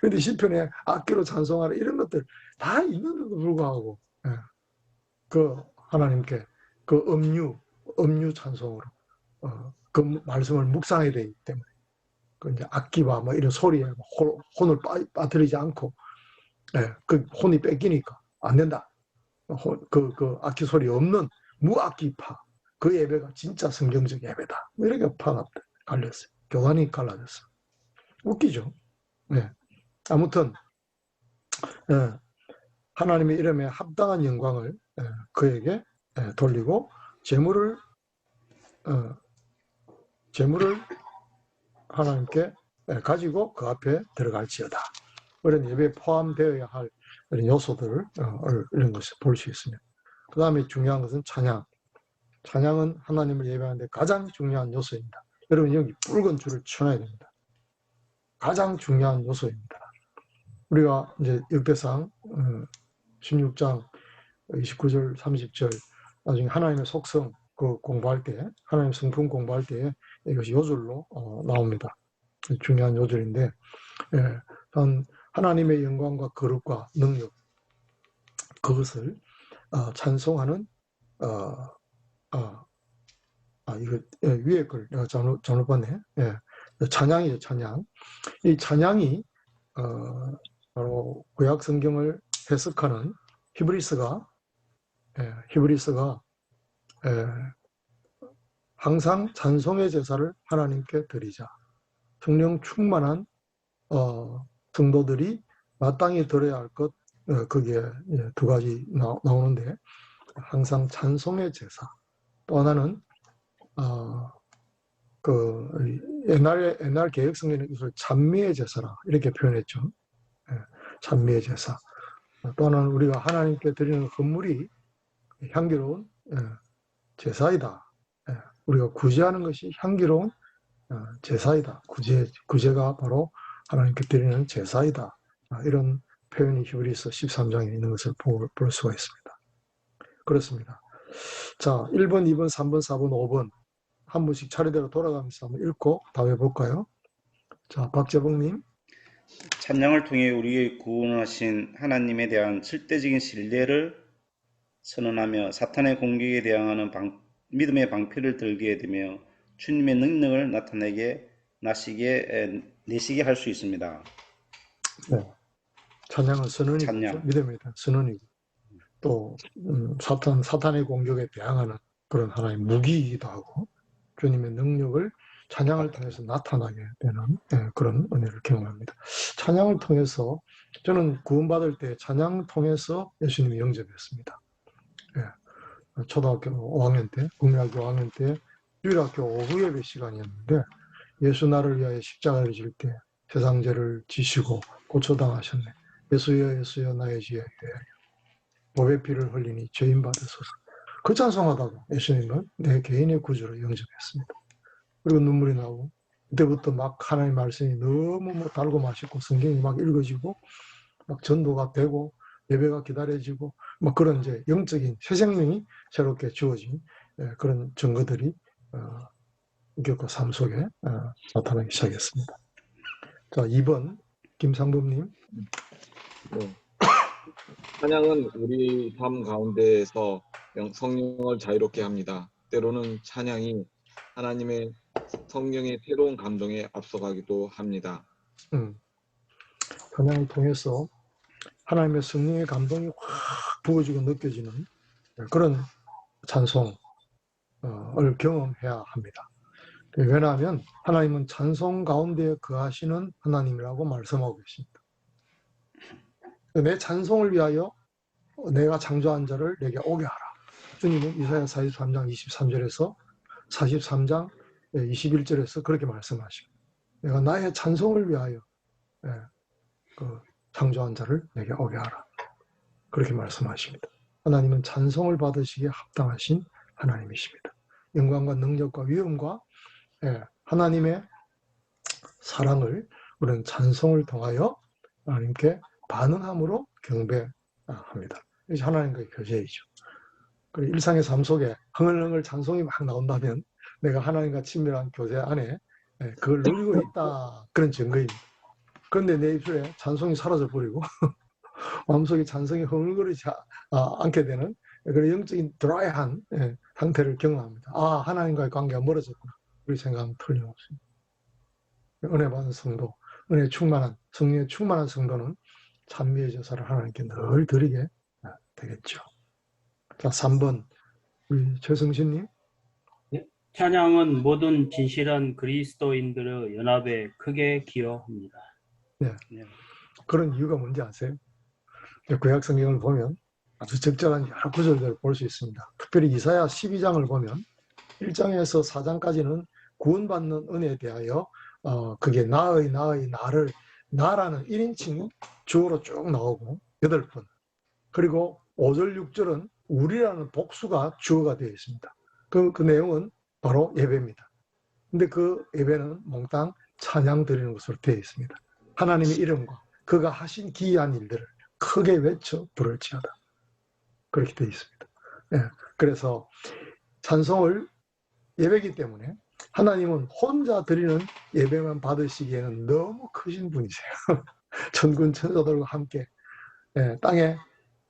근데 시편에 악기로 찬송하라 이런 것들 다 있는데도 불구하고 그 하나님께 그 음유 찬송으로 그 말씀을 묵상해야 되기 때문에 그 이제 악기와 뭐 이런 소리에 혼을 빠뜨리지 않고 그 혼이 뺏기니까 안 된다. 그 악기 소리 없는 무악기파 그 예배가 진짜 성경적 예배다. 이렇게 파가 갈렸어요. 교단이 갈라졌어요. 웃기죠. 네. 아무튼 하나님의 이름에 합당한 영광을 그에게 돌리고 재물을 하나님께 가지고 그 앞에 들어갈지어다. 이런 예배에 포함되어야 할 이런 요소들을 이런 것을 볼 수 있습니다. 그 다음에 중요한 것은 찬양. 찬양은 하나님을 예배하는데 가장 중요한 요소입니다. 여러분 여기 붉은 줄을 쳐놔야 됩니다. 가장 중요한 요소입니다. 우리가 이제 역대상 16장 29절 30절 나중에 하나님의 속성 그 공부할 때 하나님 성품 공부할 때 이것이 요절로 나옵니다. 중요한 요절인데 하나님의 영광과 거룩과 능력 그것을 찬송하는 이거 위에 걸 내가 잘못 봤네. 찬양이죠, 찬양. 이 찬양이 바로 구약 성경을 해석하는 히브리서가 항상 찬송의 제사를 하나님께 드리자. 성령 충만한 성도들이 마땅히 들어야 할 것 거기에 두 가지 나오는데 항상 찬송의 제사. 또 하나는 옛날 개혁 성경에는 이것을 찬미의 제사라 이렇게 표현했죠. 찬미의 제사. 또 하나는 우리가 하나님께 드리는 헌물이 향기로운 제사이다. 우리가 구제하는 것이 향기로운 제사이다. 구제가 바로 하나님께 드리는 제사이다. 이런 표현이 히브리서 13장에 있는 것을 볼 수가 있습니다. 그렇습니다. 자, 1번, 2번, 3번, 4번, 5번 한 분씩 차례대로 돌아가면서 한번 읽고 답해볼까요? 자, 박재봉님. 찬양을 통해 우리의 구원하신 하나님에 대한 절대적인 신뢰를 선언하며 사탄의 공격에 대항하는 믿음의 방패를 들게 되며 주님의 능력을 내시게 할 수 있습니다. 네. 찬양은 선언이고 믿음에 대한 선언이고 또 사탄의 공격에 대항하는 그런 하나의 무기이기도 하고 주님의 능력을 찬양을 통해서 나타나게 되는 그런 은혜를 경험합니다. 찬양을 통해서 저는 구원받을 때 찬양 통해서 예수님이 영접했습니다. 초등학교 5학년 때, 국민학교 5학년 때 주일학교 오후 예배 시간이었는데 예수 나를 위하여 십자가를 질 때 세상 죄를 지시고 고초당하셨네. 예수여 예수여 나의 죄에 법의 피를 흘리니 죄인 받으소서. 그 찬송하다가 예수님은 내 개인의 구주로 영접했습니다. 그리고 눈물이 나고 그때부터 막 하나님 말씀이 너무 뭐 달고 맛있고 성경이 막 읽어지고 막 전도가 되고 예배가 기다려지고 막 그런 이제 영적인 새 생명이 새롭게 주어진 그런 증거들이 인격과 삶 속에 나타나기 시작했습니다. 자, 2번 김상범님. 네. 찬양은 우리 삶 가운데에서 성령을 자유롭게 합니다. 때로는 찬양이 하나님의 성령의 새로운 감동에 앞서가기도 합니다. 찬양을 통해서 하나님의 성령의 감동이 확 부어지고 느껴지는 그런 찬송을 경험해야 합니다. 왜냐하면 하나님은 찬송 가운데 거하시는 하나님이라고 말씀하고 계십니다. 내 찬송을 위하여 내가 창조한 자를 내게 오게 하라. 주님은 이사야 43장 23절에서 43장 21절에서 그렇게 말씀하십니다. 내가 나의 찬송을 위하여 창조한 자를 내게 오게 하라. 그렇게 말씀하십니다. 하나님은 찬송을 받으시기에 합당하신 하나님이십니다. 영광과 능력과 위엄과 하나님의 사랑을 우리는 찬송을 통하여 하나님께 반응함으로 경배합니다. 이것이 하나님과의 교제이죠. 그리고 일상의 삶 속에 흥얼흥얼 찬송이 막 나온다면 내가 하나님과 친밀한 교제 안에 그걸 누리고 있다. 그런 증거입니다. 그런데 내 입술에 찬송이 사라져 버리고 마음속에 찬송이 흥얼거리지 않게 되는 그런 영적인 드라이한 상태를 경험합니다. 아, 하나님과의 관계가 멀어졌구나. 우리 생각하면 틀림없습니다. 은혜 받은 성도, 은혜 충만한, 성령에 충만한 성도는 찬미의 제사를 하나님께 늘 드리게 되겠죠. 자, 3번 우리 최성신님. 찬양은 모든 진실한 그리스도인들의 연합에 크게 기여합니다. 네. 그런 이유가 뭔지 아세요? 구약 성경을 보면 아주 적절한 여러 구절들을 볼 수 있습니다. 특별히 이사야 12장을 보면 1장에서 4장까지는 구원받는 은혜에 대하여 그게 나의 나를 나라는 1인칭 주어로 쭉 나오고 8번, 그리고 5절 6절은 우리라는 복수가 주어가 되어 있습니다. 그 내용은 바로 예배입니다. 근데 그 예배는 몽땅 찬양 드리는 것으로 되어 있습니다. 하나님의 이름과 그가 하신 기이한 일들을 크게 외쳐 부를지어다. 그렇게 되어 있습니다. 그래서 찬송을 예배이기 때문에 하나님은 혼자 드리는 예배만 받으시기에는 너무 크신 분이세요. 천군 천사들과 함께 땅에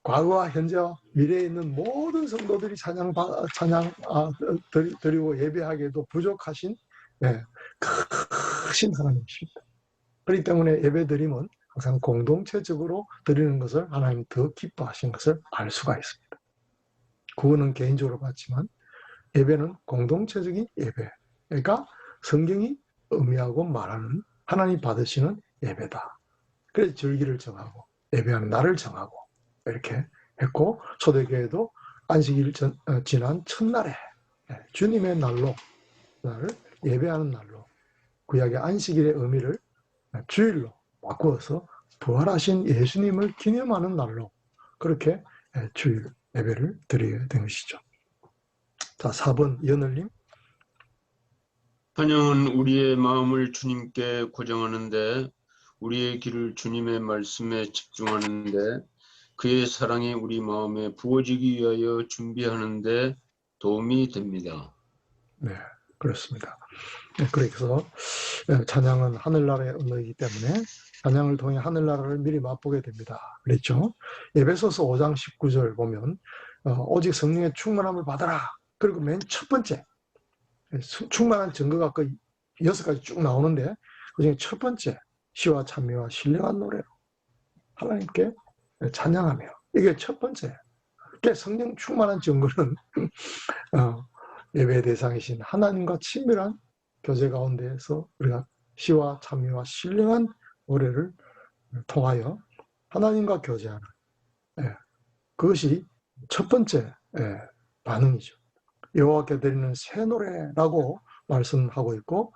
과거와 현재와 미래에 있는 모든 성도들이 찬양 드리고 예배하기에도 부족하신 크신 하나님이십니다. 그렇기 때문에 예배 드림은 항상 공동체적으로 드리는 것을 하나님 더 기뻐하신 것을 알 수가 있습니다. 구원은 개인적으로 받지만 예배는 공동체적인 예배. 그러니까 성경이 의미하고 말하는 하나님 받으시는 예배다. 그래서 절기를 정하고 예배하는 날을 정하고 이렇게 했고, 초대교회도 안식일 지난 첫날에 주님의 날로 나를 예배하는 날로 구약의 안식일의 의미를 주일로 바꾸어서 부활하신 예수님을 기념하는 날로 그렇게 주일 예배를 드리게 된 것이죠. 자, 4번 연을님. 찬양은 우리의 마음을 주님께 고정하는데, 우리의 길을 주님의 말씀에 집중하는데, 그의 사랑이 우리 마음에 부어지기 위하여 준비하는데 도움이 됩니다. 네, 그렇습니다. 그래서 찬양은 하늘나라의 언어이기 때문에 찬양을 통해 하늘나라를 미리 맛보게 됩니다. 그랬죠? 에베소서 5장 19절 보면 오직 성령의 충만함을 받아라. 그리고 맨 첫 번째 충만한 증거가 거의 6가지 쭉 나오는데 그중에 첫 번째 시와 찬미와 신령한 노래로 하나님께 찬양하며, 이게 첫 번째. 성령 충만한 증거는 예배 대상이신 하나님과 친밀한 교제 가운데에서 우리가 시와 찬미와 신령한 노래를 통하여 하나님과 교제하는 그것이 첫 번째 반응이죠. 여호와께 드리는 새 노래라고 말씀하고 있고,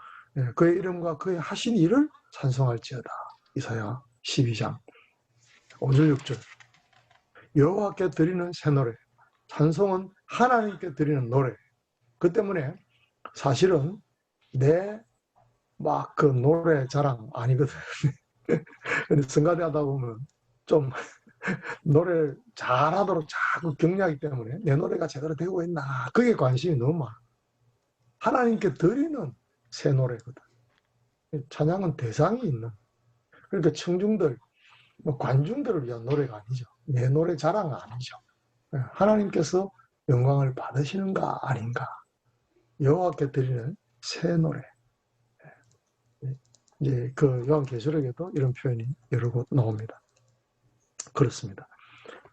그의 이름과 그의 하신 일을 찬송할지어다. 이사야 12장 5절 6절. 여호와께 드리는 새 노래. 찬송은 하나님께 드리는 노래. 그 때문에 사실은 내 막 그 노래 자랑 아니거든. 근데 성가대 하다 보면 좀 노래를 잘하도록 자꾸 격려하기 때문에 내 노래가 제대로 되고 있나 그게 관심이 너무 많아. 하나님께 드리는 새 노래거든. 찬양은 대상이 있는. 그러니까 청중들, 뭐 관중들을 위한 노래가 아니죠. 내 노래 자랑 아니죠. 하나님께서 영광을 받으시는가 아닌가. 여호와께 드리는 새 노래. 이제 그 요한계시록에도 이런 표현이 여러 곳 나옵니다. 그렇습니다.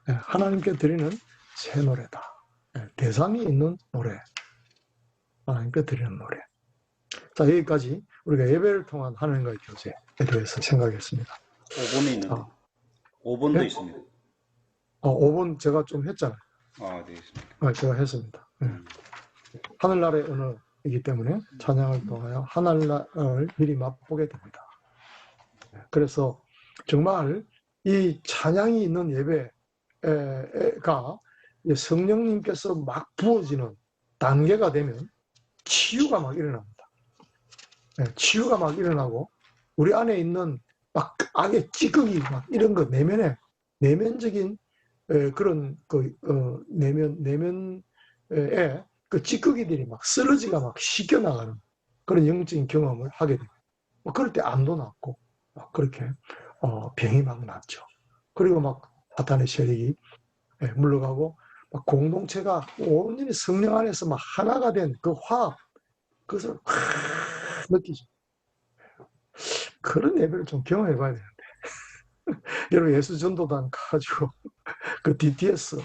하나님께 드리는 새 노래다. 대상이 있는 노래. 하나님께 드리는 노래. 자, 여기까지 우리가 예배를 통한 하나님과의 교제에 대해서 생각했습니다. 5번에 있는데. 5번도 네? 있습니다. 5번 제가 좀 했잖아요. 네, 있습니다. 제가 했습니다. 하늘나라의 언어이기 때문에 찬양을 통하여 하늘나라를 미리 맛보게 됩니다. 그래서 정말 이 찬양이 있는 예배가 성령님께서 막 부어지는 단계가 되면 치유가 막 일어납니다. 치유가 막 일어나고 우리 안에 있는 막 악의 찌꺼기 막 이런 거 내면적인 그런 내면의 그 찌꺼기들이 막 쓰러지가 막 씻겨나가는 그런 영적인 경험을 하게 됩니다. 그럴 때 암도 낫고 막 그렇게 병이 막 낫죠. 그리고 막 사탄의 세력이 물러가고 막 공동체가 온전히 성령 안에서 막 하나가 된 그 화합 그것을 확 느끼죠. 그런 예배를 좀 경험해 봐야 되는데 여러분 예수 전도단 가가지고 그 DTS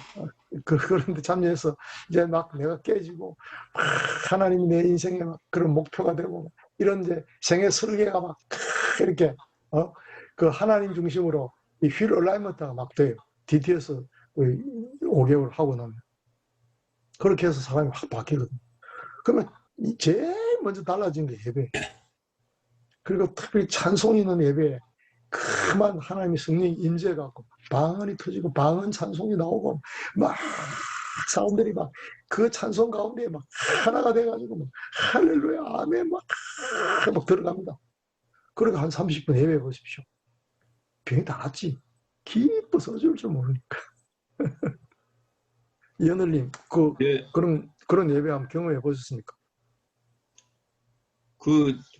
그런데 참여해서 이제 막 내가 깨지고 막 하나님이 내 인생에 막 그런 목표가 되고 이런 이제 생애 설계가 막 이렇게 그 하나님 중심으로 이 휠 얼라이먼트가 막 돼요. DTS 5개월 하고 나면 그렇게 해서 사람이 확 바뀌거든요. 그러면 제일 먼저 달라진 게 예배. 그리고 특별히 찬송 있는 예배에 그만 하나님의 성령이 임재해갖고 방언이 터지고 방언 찬송이 나오고 막 사람들이 막 그 찬송 가운데 막 하나가 돼가지고 막 할렐루야 아멘 막 들어갑니다. 그러고 한 30분 예배해 보십시오. 병이 다 낫지. 기뻐서 어쩔 줄 모르니까. 이현을님 네. 그런 예배 한번 경험해 보셨습니까?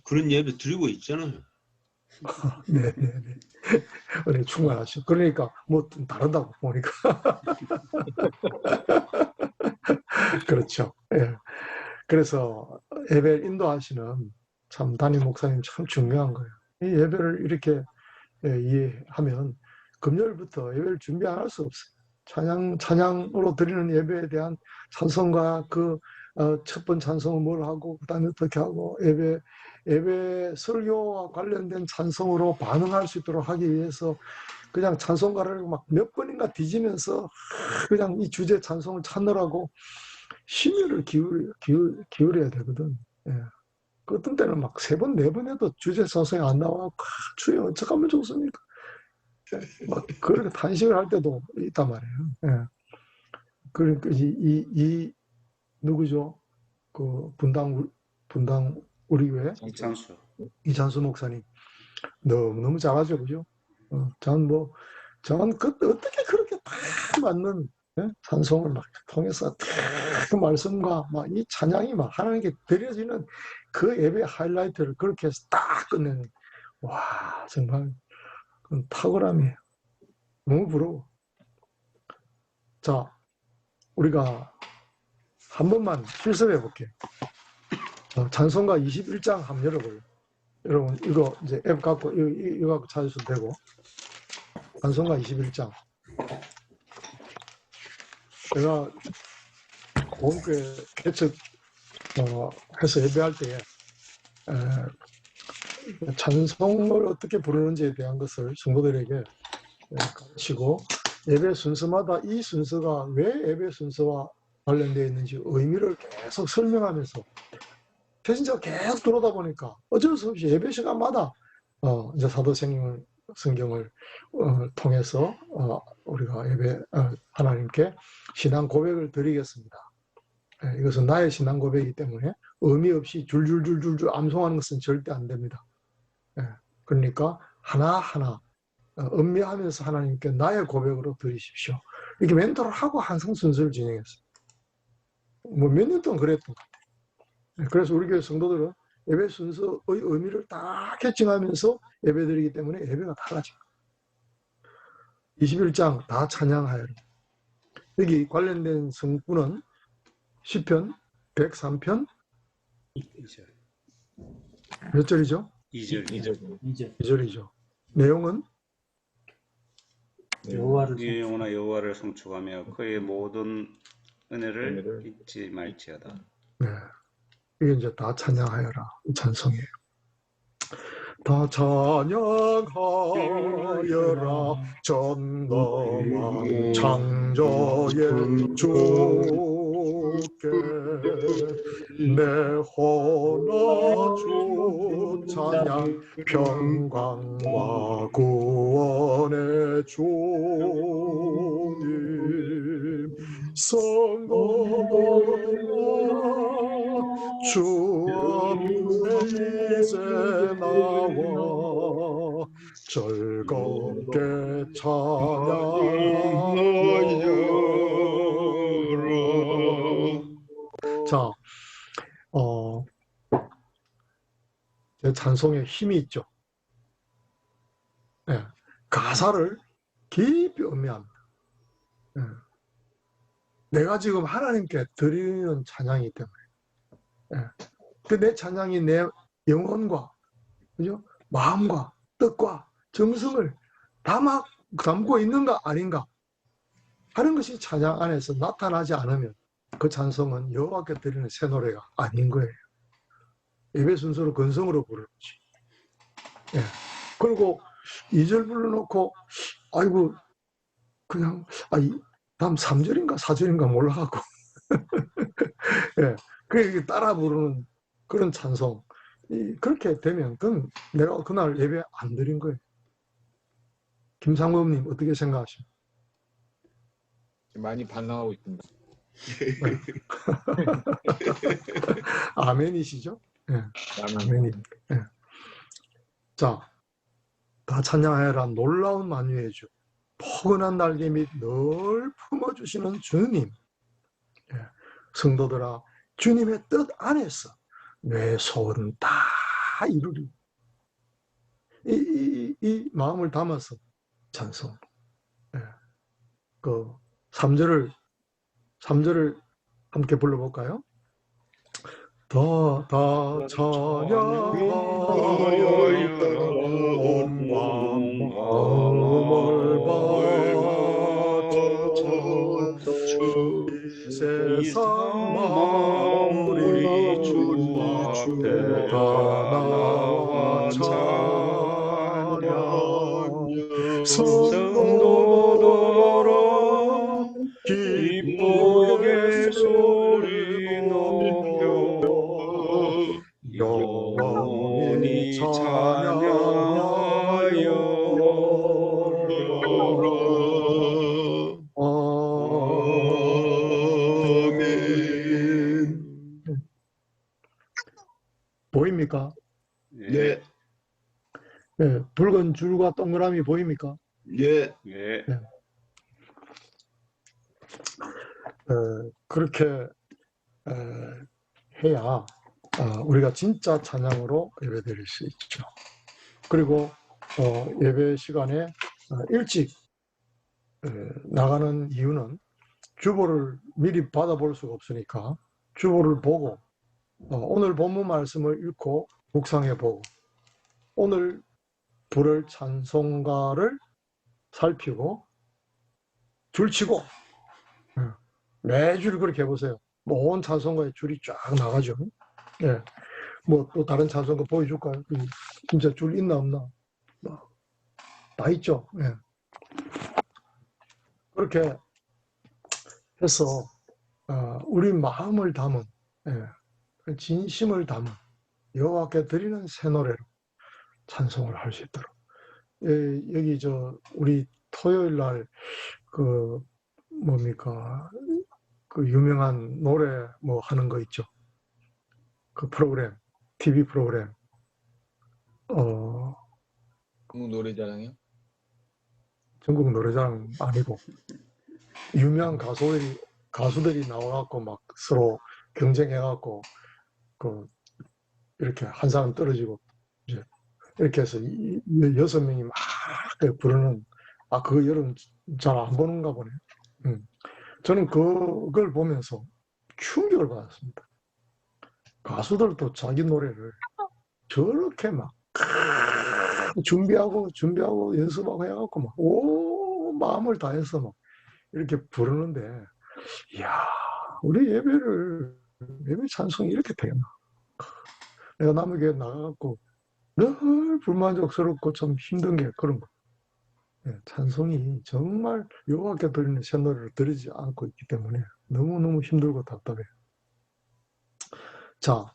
그런 예배 드리고 있잖아요. 네네네. 우리 충만하시죠. 그러니까 뭐 좀 다르다고 보니까. 그렇죠. 예. 그래서 예배를 인도하시는 참 담임 목사님 참 중요한 거예요. 이 예배를 이렇게 이해하면 금요일부터 예배를 준비 안 할 수 없어요. 찬양으로 드리는 예배에 대한 찬송과 첫 번 찬송은 뭘 하고 그다음에 어떻게 하고 예배 설교와 관련된 찬송으로 반응할 수 있도록 하기 위해서 그냥 찬송가를 막 몇 번인가 뒤지면서 그냥 이 주제 찬송을 찾느라고 심혈을 기울여야 되거든. 예. 그 어떤 때는 막 3번, 4번 해도 주제 찬송이 안 나와. 주여 어떡하면 좋습니까? 막 그렇게 탄식을 할 때도 있단 말이에요. 예. 그러니까 누구죠? 그 분당 우리 교회 이찬수 목사님 너무 잘하죠, 그죠? 저는 그때 어떻게 그렇게 딱 맞는 찬송을 막 통해서 그 말씀과 막 이 찬양이 막 하나님께 드려지는 그 예배 하이라이트를 그렇게 해서 딱 끝내는 와 정말 그건 탁월함이에요. 너무 부러워. 자, 우리가 한 번만 실습해 볼게요. 찬송가 21장 한번 열어볼래요. 여러분 이거 이제 앱 갖고 이거 갖고 찾으셔도 되고 찬송가 21장 제가 보험교회 개척 해서 예배할 때에 찬송을 어떻게 부르는지에 대한 것을 성도들에게 가르치고 예배 순서마다 이 순서가 왜 예배 순서와 관련되어 있는지 의미를 계속 설명하면서 진짜 계속 들어오다 보니까 어쩔 수 없이 예배 시간마다 이제 사도생님을 성경을 통해서 우리가 하나님께 신앙 고백을 드리겠습니다. 이것은 나의 신앙 고백이기 때문에 의미 없이 줄줄줄줄줄 암송하는 것은 절대 안 됩니다. 그러니까 하나하나 음미하면서 하나님께 나의 고백으로 드리십시오. 이렇게 멘토를 하고 항상 순서를 진행했어요. 뭐 몇 년 동안 그랬던 것 같아요. 그래서 우리 교회 성도들은 예배 순서의 의미를 딱 캐칭하면서 예배드리기 때문에 예배가 달라져요. 21장 다 찬양하여라. 여기 관련된 성구는 시편 103편 2절. 몇 절이죠? 2절. 2절이죠. 내용은 우리의 영혼아 여호와를 송축하며 그의 모든 은혜를 잊지 말지어다. 네. 이게 이제 다 찬양하여라. 이 찬송이에요. 다 찬양하여라. 전능한 창조의 주께 내 혼아 주 찬양 평강과 구원의 주님 성도들아 주 앞에 이제 나와 즐겁게 찬양하여라. 자, 제 찬송에 힘이 있죠. 네, 가사를 깊이 음미합니다. 네. 내가 지금 하나님께 드리는 찬양이기 때문에 내 찬양이 내 영혼과 그죠? 마음과 뜻과 정성을 담고 있는가 아닌가 하는 것이 찬양 안에서 나타나지 않으면 그 찬송은 여호와께 드리는 새 노래가 아닌 거예요. 예배 순서로 건성으로 부르는 거지. 예. 그리고 2절 불러놓고 아이고 그냥 다음 3절인가 4절인가 몰라갖고 예. 그게 따라 부르는 그런 찬송. 그렇게 되면 그건 내가 그날 예배 안 드린 거예요. 김상범님 어떻게 생각하십니까? 많이 반성하고 있습니다. 네. 아멘이시죠? 네. 아멘입니다. 네. 자, 다 찬양하여라. 놀라운 만유의 주, 포근한 날개 및 늘 품어주시는 주님. 네. 성도들아, 주님의 뜻 안에서 내 소원은 다 이루리. 이 마음을 담아서 찬송. 네. 그 3절을 함께 불러볼까요? 다 찬양하여 온 마음을 바쳐 이 세상 마무리 주 앞에 다 나와 찬양 성도들아 기쁘게 소리 높여 영원히 찬양하여라. 아멘. 보입니까? 네. 네, 붉은 줄과 동그라미 보입니까? 예. 예. 네. 그렇게 해야 우리가 진짜 찬양으로 예배드릴 수 있죠. 그리고 예배 시간에 일찍 나가는 이유는 주보를 미리 받아볼 수가 없으니까 주보를 보고 오늘 본문 말씀을 읽고 묵상해 보고 오늘 부를 찬송가를 살피고 줄치고 매줄 그렇게 해보세요. 뭐 온 찬송가에 줄이 쫙 나가죠. 예. 뭐 또 다른 찬송가 보여줄까요? 진짜 줄 있나 없나? 다 있죠. 예. 그렇게 해서 우리 마음을 담은 진심을 담은 여호와께 드리는 새 노래로 찬송을 할 수 있도록 여기 우리 토요일 날 뭡니까? 그 유명한 노래 뭐 하는 거 있죠. 그 프로그램, TV 프로그램. 한국 노래자랑이요? 전국 노래자랑 아니고 유명한 가수들이 나와갖고 막 서로 경쟁해갖고 이렇게 한 사람 떨어지고 이제 이렇게 해서 6명이 막 부르는, 그거 여러분 잘 안 보는가 보네. 저는 그걸 보면서 충격을 받았습니다. 가수들도 자기 노래를 저렇게 막 준비하고 연습하고 해갖고 막 마음을 다해서 막 이렇게 부르는데, 이야, 우리 예배 찬송이 이렇게 되겠나. 내가 남의 교회 나가갖고 늘 불만족스럽고 참 힘든 게 그런 거. 찬송이 정말 여호와께 드리는 새노래를 드리지 않고 있기 때문에 너무너무 힘들고 답답해요. 자,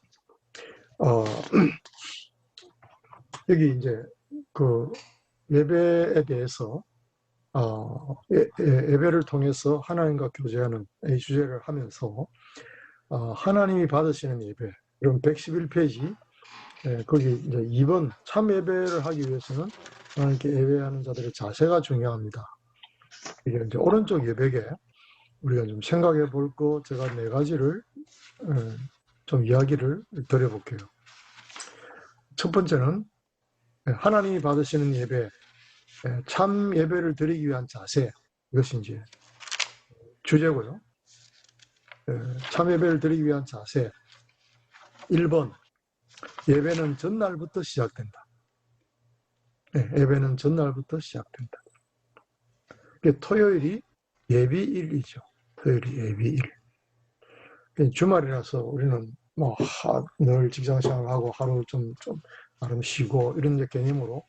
여기 이제 그 예배에 대해서 예배를 통해서 하나님과 교제하는 이 주제를 하면서 하나님이 받으시는 예배, 이런 111페이지 거기 이제 2번 참 예배를 하기 위해서는 하나님께 예배하는 자들의 자세가 중요합니다. 이게 이제 오른쪽 예배에 우리가 좀 생각해 볼 거, 제가 4가지를 좀 이야기를 드려볼게요. 첫 번째는 하나님이 받으시는 예배, 참 예배를 드리기 위한 자세, 이것이 이제 주제고요. 참 예배를 드리기 위한 자세. 1번, 예배는 전날부터 시작된다. 예배는 전날부터 시작된다. 토요일이 예비일이죠. 토요일이 예비일. 주말이라서 우리는 뭐 늘 직장 생활하고 하루 좀 나름 쉬고 이런 개념으로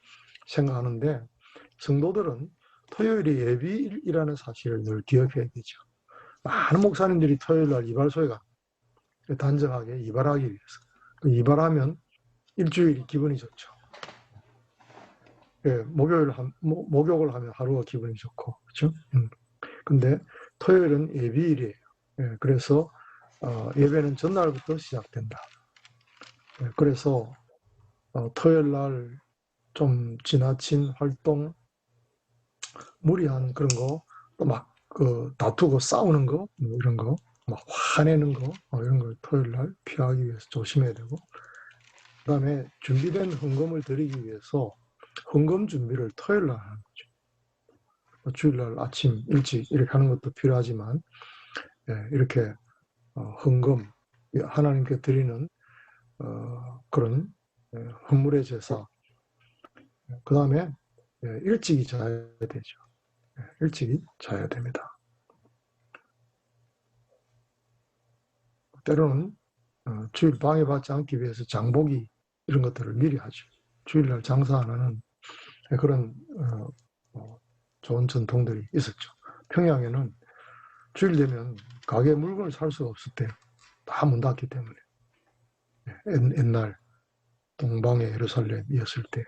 생각하는데, 성도들은 토요일이 예비일이라는 사실을 늘 기억해야 되죠. 많은 목사님들이 토요일 날 이발소에 가, 단정하게 이발하기 위해서. 이발하면 일주일이 기분이 좋죠. 목욕을 하면 하루가 기분이 좋고, 그렇죠? 근데 토요일은 예비일이에요. 그래서 예배는 전날부터 시작된다. 그래서 토요일 날 좀 지나친 활동, 무리한 그런 거, 또 막 다투고 싸우는 거, 이런 거, 막 화내는 거, 이런 걸 토요일 날 피하기 위해서 조심해야 되고, 그다음에 준비된 헌금을 드리기 위해서 헌금 준비를 토요일 날 하는 거죠. 주일 날 아침 일찍 이렇게 하는 것도 필요하지만, 이렇게 헌금, 하나님께 드리는 그런 헌물의 제사, 그 다음에 일찍이 자야 되죠. 일찍이 자야 됩니다. 때로는 주일 방해받지 않기 위해서 장보기 이런 것들을 미리 하죠. 주일날 장사 안 하는 그런 좋은 전통들이 있었죠. 평양에는 주일 되면 가게 물건을 살 수가 없을 때 다 문 닫기 때문에, 옛날 동방의 예루살렘이었을 때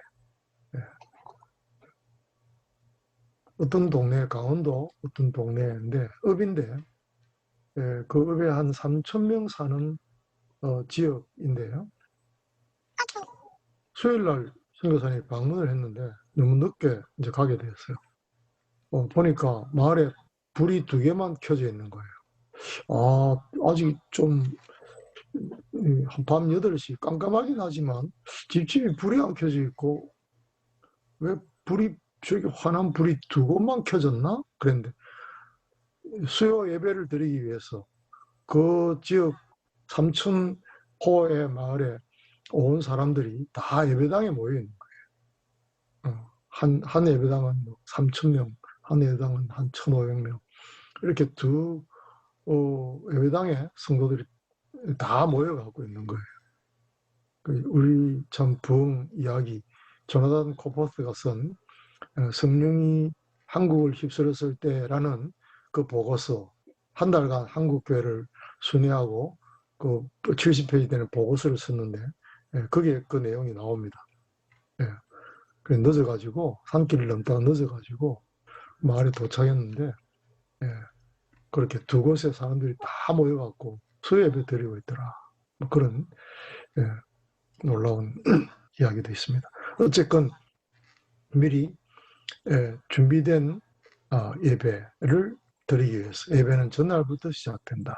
어떤 동네, 강원도 어떤 동네인데 읍인데, 그 읍에 한 3,000명 사는 지역인데요. 수요일 날 선교사님이 방문을 했는데 너무 늦게 이제 가게 되었어요. 보니까 마을에 불이 2개만 켜져 있는 거예요. 아직 좀 밤 8시 깜깜하긴 하지만 집집이 불이 안 켜져 있고, 왜 저기 환한 불이 2곳만 켜졌나? 그랬는데 수요 예배를 드리기 위해서 그 지역 3,000호의 마을에 온 사람들이 다 예배당에 모여 있는 거예요. 한 예배당은 3,000명, 한 예배당은 한 1,500명. 이렇게 예배당에 성도들이 다 모여가고 있는 거예요. 우리 참 부흥 이야기, 조나단 코포스가 쓴 성령이 한국을 휩쓸었을 때라는 그 보고서, 한 달간 한국 교회를 순회하고 그 70페이지 되는 보고서를 썼는데, 거기에 그 내용이 나옵니다. 그래 늦어가지고 산길을 넘다가 늦어가지고 마을에 도착했는데 예, 그렇게 두 곳에 사람들이 다 모여갖고 수예배 드리고 있더라. 뭐 그런 예, 놀라운 이야기도 있습니다. 어쨌건 미리 준비된 예배를 드리기 위해서 예배는 전날부터 시작된다.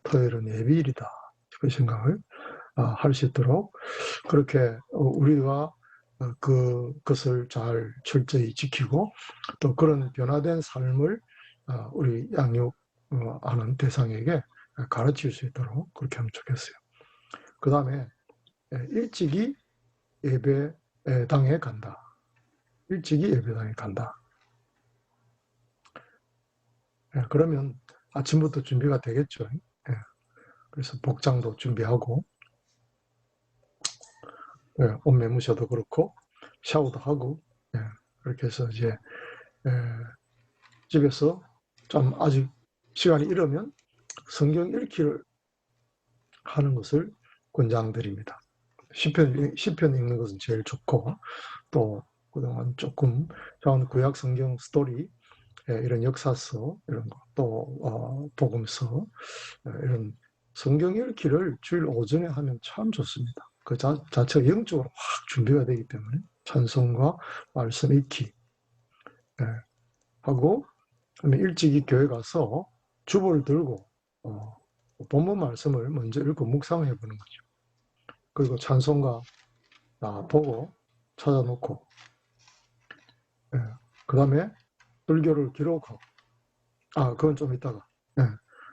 토요일은 예비일이다. 그 생각을 할 수 있도록 그렇게 우리가 그것을 잘 철저히 지키고 또 그런 변화된 삶을 우리 양육하는 대상에게 가르칠 수 있도록 그렇게 하면 좋겠어요. 그 다음에 일찍이 예배당에 간다. 일찍이 예배당에 간다. 그러면 아침부터 준비가 되겠죠. 그래서 복장도 준비하고 옷 매무셔도 그렇고 샤워도 하고 그렇게 해서 이제 집에서 좀 아직 시간이 이르면 성경 읽기를 하는 것을 권장드립니다. 시편 읽는 것은 제일 좋고 또 그동안 조금 구약 성경 스토리 이런 역사서 이런 거 또 복음서 이런 성경 읽기를 주일 오전에 하면 참 좋습니다. 그 자체가 영적으로 확 준비가 되기 때문에 찬송과 말씀 읽기 하고 일찍이 교회 가서 주보를 들고 본문 말씀을 먼저 읽고 묵상해 보는 거죠. 그리고 찬송가 보고 찾아놓고 그 다음에 설교를 기록하고 그건 좀 이따가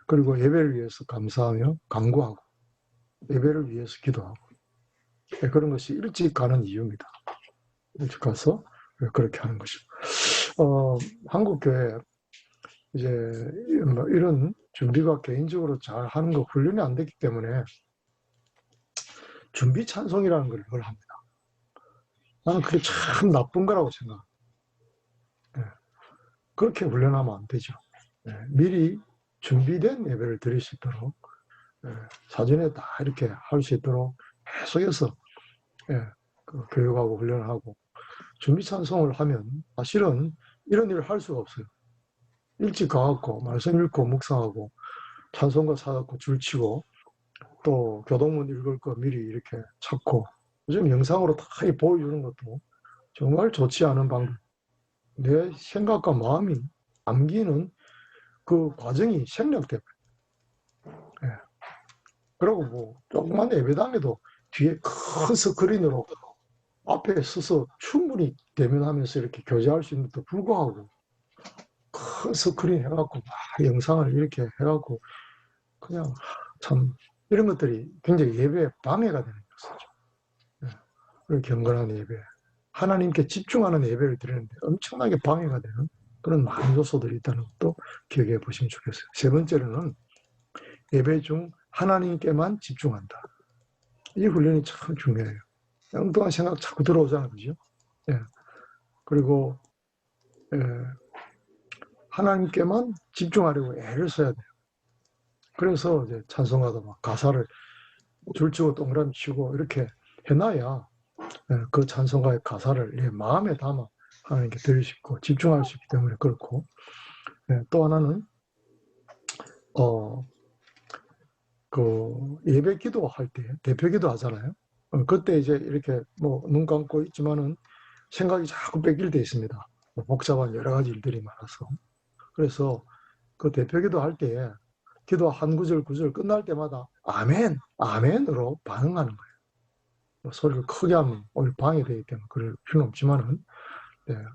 그리고 예배를 위해서 감사하며 간구하고 예배를 위해서 기도하고 그런 것이 일찍 가는 이유입니다. 일찍 가서 그렇게 하는 것이죠. 한국 교회 이제 이런 준비가 개인적으로 잘 하는 거 훈련이 안 됐기 때문에 준비 찬송이라는 걸 늘 합니다. 나는 그게 참 나쁜 거라고 생각합니다. 그렇게 훈련하면 안 되죠. 미리 준비된 예배를 드릴 수 있도록 사전에 다 이렇게 할 수 있도록 계속해서 교육하고 훈련하고 준비 찬송을 하면 사실은 이런 일을 할 수가 없어요. 일찍 가갖고 말씀 읽고 묵상하고 찬송가 사갖고 줄치고 또 교동문 읽을 거 미리 이렇게 찾고 요즘 영상으로 다 보여주는 것도 정말 좋지 않은 방법. 내 생각과 마음이 담기는 그 과정이 생략돼요. 그리고 뭐 조그만 예배당에도 뒤에 큰 스크린으로 앞에 서서 충분히 대면하면서 이렇게 교제할 수 있는데도 불구하고 큰 스크린 해갖고 막 영상을 이렇게 해갖고 그냥 참 이런 것들이 굉장히 예배에 방해가 되는 것이죠. 그리고 경건한 예배, 하나님께 집중하는 예배를 드리는데 엄청나게 방해가 되는 그런 많은 요소들이 있다는 것도 기억해 보시면 좋겠어요. 세 번째로는 예배 중 하나님께만 집중한다. 이 훈련이 참 중요해요. 엉뚱한 생각 자꾸 들어오잖아요. 그죠? 그리고 하나님께만 집중하려고 애를 써야 돼요. 그래서 이제 찬송가도 막 가사를 줄치고 동그라미 치고 이렇게 해놔야 그 찬송가의 가사를 마음에 담아 하나님께 드릴 수 있고 집중할 수 있기 때문에 그렇고 또 하나는 그 예배 기도할 때 대표 기도 하잖아요. 그때 이제 이렇게 뭐 눈 감고 있지만은 생각이 자꾸 뺏길 때 있습니다. 복잡한 여러 가지 일들이 많아서. 그래서 그 대표 기도할 때 기도 한 구절 끝날 때마다 아멘, 아멘으로 반응하는 거예요. 소리를 크게 하면 오히려 방해되기 때문에 그럴 필요는 없지만은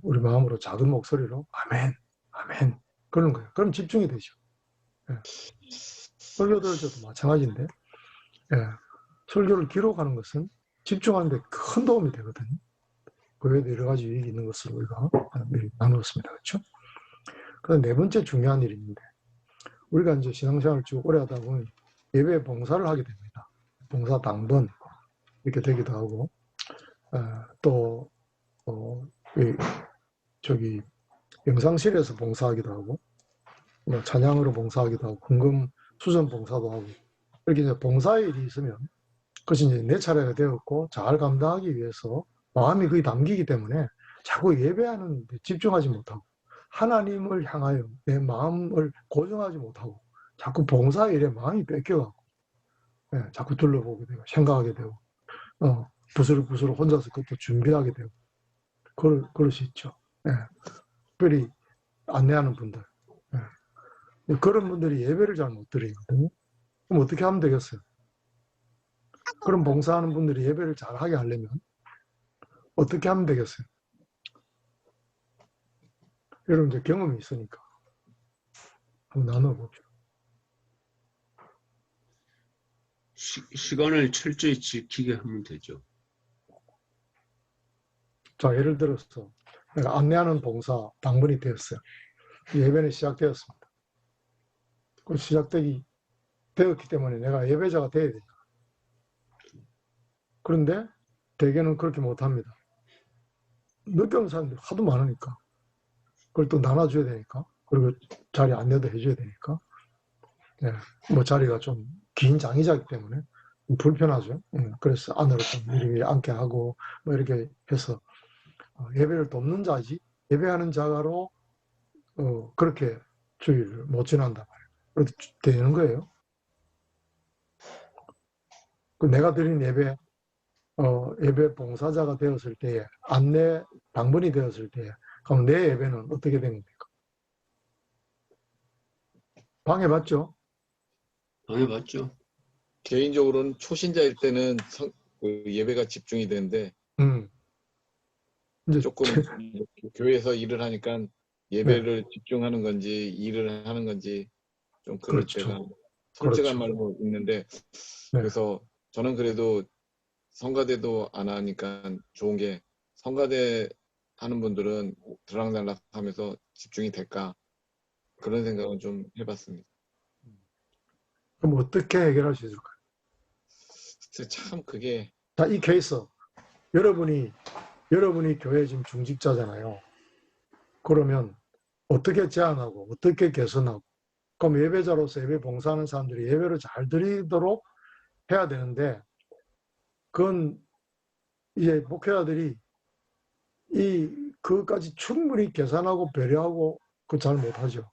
우리 마음으로 작은 목소리로 아멘, 아멘 그러는 거예요. 그럼 집중이 되죠. 설교들도 마찬가지인데 설교를 기록하는 것은 집중하는 데 큰 도움이 되거든요. 그 외에도 여러 가지 유익이 있는 것을 우리가 미리 나누었습니다. 그렇죠? 그다음 네 번째 중요한 일이 있는데 우리가 이제 신앙생활을 쭉 오래 하다 보면 예배 봉사를 하게 됩니다. 봉사 당번 이렇게 되기도 하고 또 저기 영상실에서 봉사하기도 하고 뭐 찬양으로 봉사하기도 하고 헌금 수전 봉사도 하고 이렇게 이제 봉사의 일이 있으면 그것이 이제 내 차례가 되었고 잘 감당하기 위해서 마음이 거의 담기기 때문에 자꾸 예배하는 데 집중하지 못하고 하나님을 향하여 내 마음을 고정하지 못하고 자꾸 봉사 일에 마음이 뺏겨가고 예, 자꾸 둘러보게 되고 생각하게 되고 부스럭부스럭 혼자서 그것도 준비하게 되고 그럴 수 있죠. 예, 특별히 안내하는 분들 예. 그런 분들이 예배를 잘 못 드리거든요. 그럼 어떻게 하면 되겠어요? 그런 봉사하는 분들이 예배를 잘하게 하려면 어떻게 하면 되겠어요? 여러분 이제 경험이 있으니까 한번 나눠보죠. 시간을 철저히 지키게 하면 되죠. 자, 예를 들어서 내가 안내하는 봉사 당번이 되었어요. 예배는 시작되었습니다. 그 되었기 때문에 내가 예배자가 돼야 돼요. 그런데 대개는 그렇게 못합니다. 늦게 오는 사람들이 하도 많으니까 그걸 또 나눠줘야 되니까 그리고 자리 안내도 해줘야 되니까 예, 뭐 자리가 좀 긴 장의자이기 때문에 불편하죠. 예, 그래서 안으로 좀 미리 앉게 하고 뭐 이렇게 해서 예배를 돕는 자지 예배하는 자가로 그렇게 주의를 못 지난단 말이에요. 그래도 되는 거예요. 그 내가 드린 예배 예배 봉사자가 되었을 때에 안내 당번이 되었을 때에 그럼 내 예배는 어떻게 된 겁니까? 방해받죠? 방해받죠. 개인적으로는 초신자일 때는 예배가 집중이 되는데 이제 조금 교회에서 일을 하니까 예배를 집중하는 건지 일을 하는 건지 좀 그럴 그렇죠. 때가 솔직한 그렇죠. 말로 있는데 네. 그래서 저는 그래도 성가대도 안 하니까 좋은 게 성가대 하는 분들은 들락날락 하면서 집중이 될까 그런 생각은 좀 해봤습니다. 그럼 어떻게 해결할 수 있을까요? 참 그게 자, 이 케이스 여러분이 교회 지금 중직자잖아요. 그러면 어떻게 제안하고 어떻게 개선하고 그럼 예배자로서 예배 봉사하는 사람들이 예배를 잘 드리도록 해야 되는데 그건 이제 목회자들이 그것까지 충분히 계산하고 배려하고 그 잘 못하죠.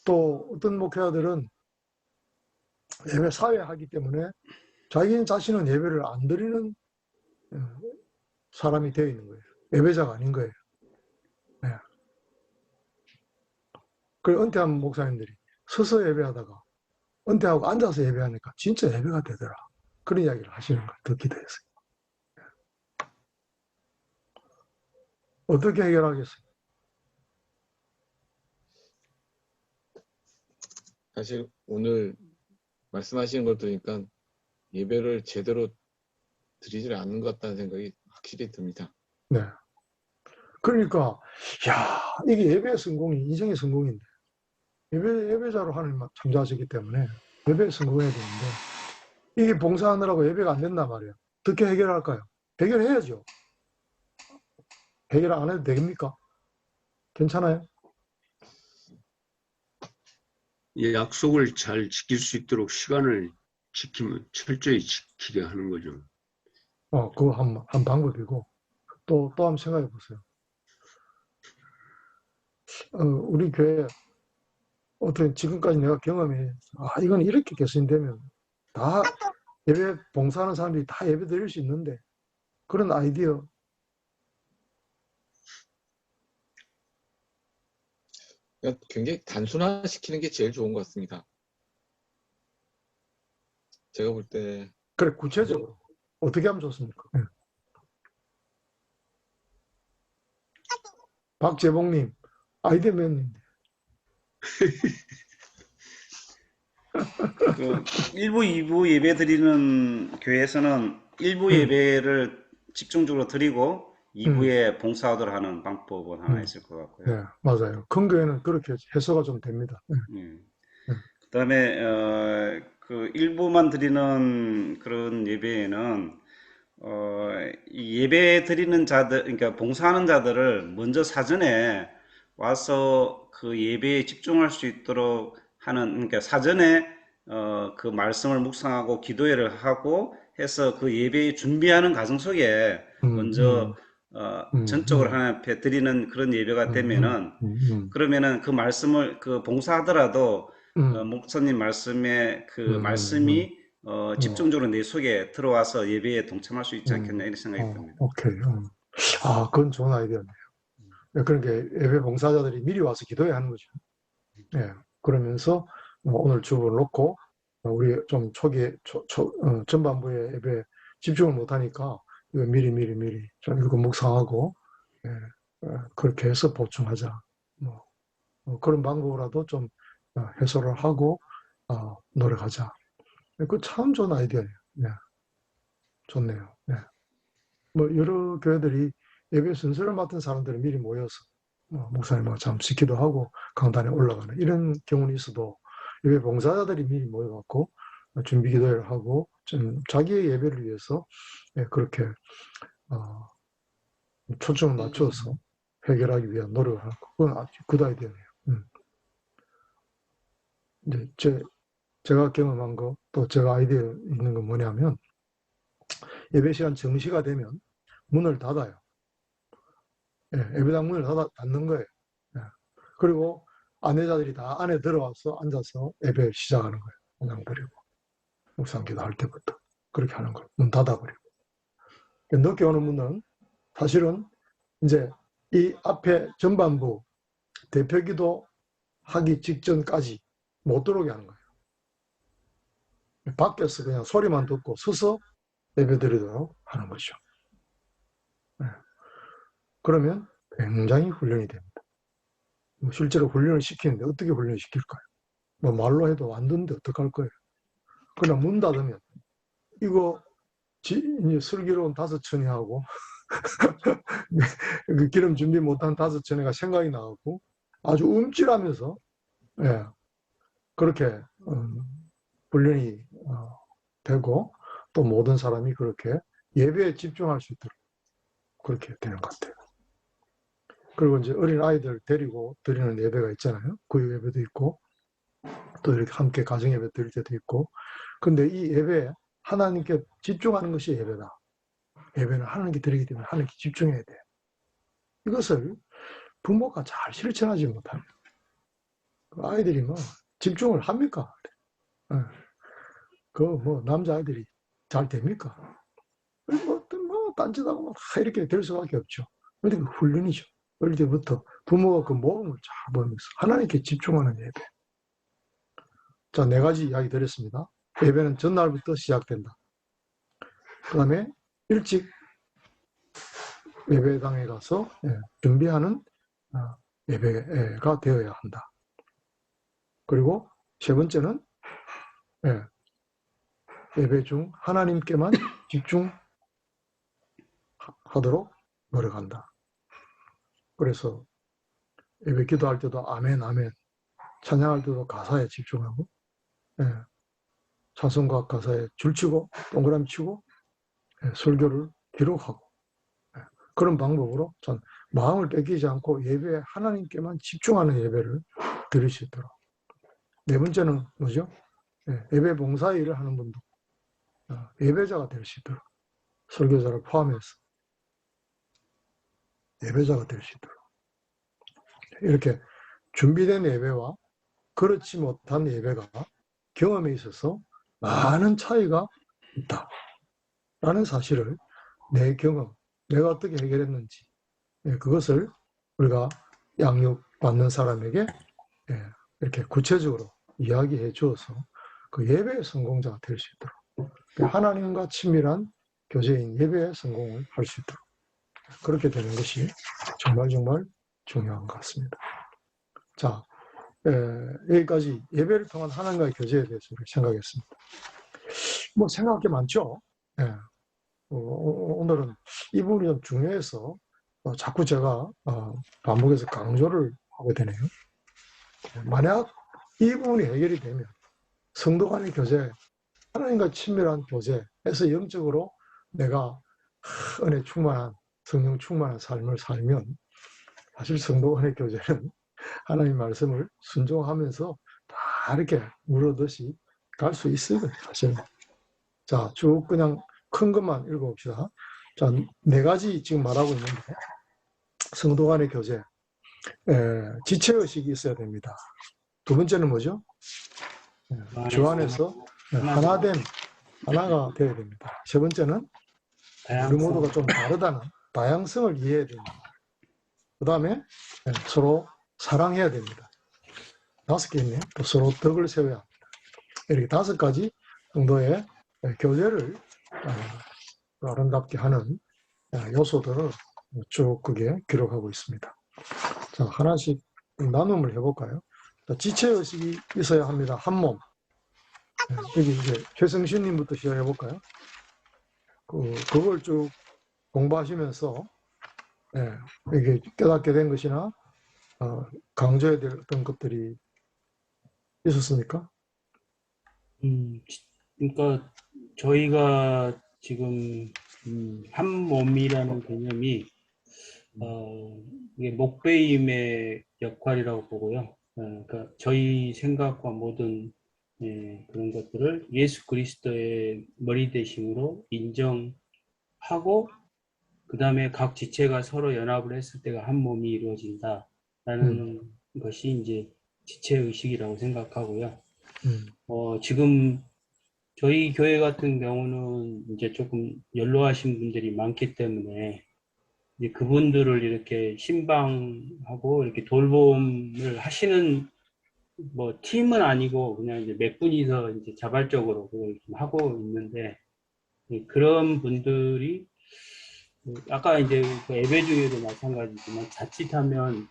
또 어떤 목회자들은 예배 사회하기 때문에 자기 자신은 예배를 안 드리는 사람이 되어 있는 거예요. 예배자가 아닌 거예요. 네. 그 은퇴한 목사님들이 서서 예배하다가 은퇴하고 앉아서 예배하니까 진짜 예배가 되더라. 그런 이야기를 하시는 걸 듣기도 했어요. 어떻게 해결하겠어요? 사실 오늘 말씀하시는 걸 들으니까 예배를 제대로 드리질 않는 것 같다는 생각이 확실히 듭니다. 네. 그러니까 이게 예배의 성공이 인생의 성공인데 예배자로 하나님 창조하셨기 때문에 예배에 성공해야 되는데 이게 봉사하느라고 예배가 안 된단 말이에요. 어떻게 해결할까요? 해결해야죠. 해결 안 해도 됩니까? 괜찮아요? 약속을 잘 지킬 수 있도록 시간을 철저히 지키게 하는 거죠. 그거 한 방법이고 또 한번 생각해 보세요. 우리 교회 어떻게 지금까지 내가 경험해 이건 이렇게 개선되면 다 예배 봉사하는 사람들이 다 예배 드릴 수 있는데 그런 아이디어 그러니까 굉장히 단순화시키는 게 제일 좋은 것 같습니다. 제가 볼 때 그래 구체적으로 어떻게 하면 좋습니까? 네. 박재봉님 아이디어 맨인데 1부, 2부 예배 드리는 교회에서는 1부 예배를 집중적으로 드리고 2부에 봉사하도록 하는 방법은 하나 있을 것 같고요. 네, 맞아요. 큰 교회는 그렇게 해서가 좀 됩니다. 그다음에 그 1부만 드리는 그런 예배에는 이 예배 드리는 자들, 그러니까 봉사하는 자들을 먼저 사전에 와서 그 예배에 집중할 수 있도록 하는, 그러니까 사전에 그 말씀을 묵상하고 기도회를 하고 해서 그 예배 준비하는 과정 속에 먼저 전적으로 하나님 앞에 드리는 그런 예배가 되면은 그러면은 그 말씀을 그 봉사하더라도 목사님 말씀에 그 말씀이 집중적으로 내 속에 들어와서 예배에 동참할 수 있지 않겠나 이런 생각이 듭니다. 오케이. 아, 그건 좋은 아이디어네요. 그러니까 예배 봉사자들이 미리 와서 기도해야 하는 거죠. 예. 그러면서 오늘 주보를 놓고 우리 좀 전반부에 예배 집중을 못하니까 이거 미리 좀 이거 묵상하고 그렇게 해서 보충하자. 그런 방법으로라도 좀 해소를 하고 노력하자. 그 참 좋은 아이디어예요. 네. 좋네요. 네. 뭐 여러 교회들이 예배 순서를 맡은 사람들이 미리 모여서 목사님하고 잠시 기도하고 강단에 올라가는 이런 경우는 있어도 예배 봉사자들이 미리 모여갖고 준비 기도회를 하고 좀 자기의 예배를 위해서 그렇게 초점을 맞춰서 해결하기 위한 노력을 하고 그건 아주 굿 아이디어네요. 이제 제가 경험한 거 또 제가 아이디어 있는 건 뭐냐면 예배 시간 정시가 되면 문을 닫아요. 예배당 문을 닫는 거예요. 그리고 아내자들이 다 안에 들어와서 앉아서 예배 시작하는 거예요. 그냥 버리고 묵상 기도할 때부터 그렇게 하는 거예요. 문 닫아버리고. 늦게 오는 문은 사실은 이제 이 앞에 전반부 대표기도 하기 직전까지 못 들어오게 하는 거예요. 밖에서 그냥 소리만 듣고 서서 예배 드리도록 하는 거죠. 그러면 굉장히 훈련이 됩니다. 실제로 훈련을 시키는데 어떻게 훈련을 시킬까요? 뭐 말로 해도 안 듣는데 어떡할 거예요? 그러나 문 닫으면 이거 이제 슬기로운 5처녀하고 그 기름 준비 못한 5처녀가 생각이 나고 아주 움찔하면서 그렇게 훈련이 되고 또 모든 사람이 그렇게 예배에 집중할 수 있도록 그렇게 되는 것 같아요. 그리고 이제 어린 아이들 데리고 드리는 예배가 있잖아요. 구역 예배도 있고 또 이렇게 함께 가정 예배 드릴 때도 있고. 근데 이 예배에 하나님께 집중하는 것이 예배다. 예배는 하나님께 드리기 때문에 하나님께 집중해야 돼요. 이것을 부모가 잘 실천하지 못하면 아이들이 뭐 집중을 합니까? 그 뭐 남자아이들이 잘 됩니까? 뭐 딴짓하고 막 이렇게 될 수밖에 없죠. 그런데 그 훈련이죠. 어릴 때부터 부모가 그 모험을 잘 보면서 하나님께 집중하는 예배. 자, 4가지 이야기 드렸습니다. 예배는 전날부터 시작된다. 그 다음에 일찍 예배당에 가서 준비하는 예배가 되어야 한다. 그리고 3번째는 예배 중 하나님께만 집중하도록 노력한다. 그래서 예배 기도할 때도 아멘 아멘, 찬양할 때도 가사에 집중하고 찬송가 가사에 줄치고 동그라미 치고 설교를 기록하고 그런 방법으로 전 마음을 뺏기지 않고 예배에 하나님께만 집중하는 예배를 드릴 수 있도록. 4번째는 뭐죠? 예배 봉사 일을 하는 분도 예배자가 될 수 있도록, 설교자를 포함해서 예배자가 될 수 있도록 이렇게 준비된 예배와 그렇지 못한 예배가 경험에 있어서 많은 차이가 있다라는 사실을 내 경험, 내가 어떻게 해결했는지 그것을 우리가 양육받는 사람에게 이렇게 구체적으로 이야기해 주어서 그 예배의 성공자가 될 수 있도록 하나님과 친밀한 교제인 예배의 성공을 할 수 있도록 그렇게 되는 것이 정말 중요한 것 같습니다. 자, 여기까지 예배를 통한 하나님과의 교제에 대해서 생각했습니다. 뭐 생각할 게 많죠. 오늘은 이 부분이 좀 중요해서 자꾸 제가 반복해서 강조를 하게 되네요. 만약 이 부분이 해결이 되면 성도 간의 교제, 하나님과 친밀한 교제에서 영적으로 내가 은혜 충만한, 성령 충만한 삶을 살면 사실 성도 간의 교제는 하나님 말씀을 순종하면서 다 이렇게 물어듯이 갈 수 있어요, 사실. 자, 쭉 그냥 큰 것만 읽어봅시다. 자, 네 가지 지금 말하고 있는데, 성도 간의 교제, 지체의식이 있어야 됩니다. 두 번째는 뭐죠? 주 안에서 하나됨, 하나가 되어야 됩니다. 세 번째는 우리 모두가 좀 다르다는 다양성을 이해해야 됩니다. 그 다음에 서로 사랑해야 됩니다. 5개 있네요. 또 서로 덕을 세워야 합니다. 이렇게 5가지 정도의 교제를 아름답게 하는 요소들을 쭉 그게 기록하고 있습니다. 자, 하나씩 나눔을 해볼까요? 자, 지체의식이 있어야 합니다. 한 몸. 여기 이제 최성신님부터 시작해볼까요? 그걸 쭉 공부하시면서 이게 깨닫게 된 것이나 강조해야 될 어떤 것들이 있었습니까? 그러니까 저희가 지금 한 몸이라는 개념이 이게 목배임의 역할이라고 보고요. 그러니까 저희 생각과 모든 그런 것들을 예수 그리스도의 머리 대심으로 인정하고 그 다음에 각 지체가 서로 연합을 했을 때가 한 몸이 이루어진다라는 것이 이제 지체의식이라고 생각하고요. 지금 저희 교회 같은 경우는 이제 조금 연로하신 분들이 많기 때문에 이제 그분들을 이렇게 신방하고 이렇게 돌봄을 하시는 뭐 팀은 아니고 그냥 이제 몇 분이서 이제 자발적으로 그걸 좀 하고 있는데 그런 분들이 아까 이제 그 예배 중에도 마찬가지지만 자칫하면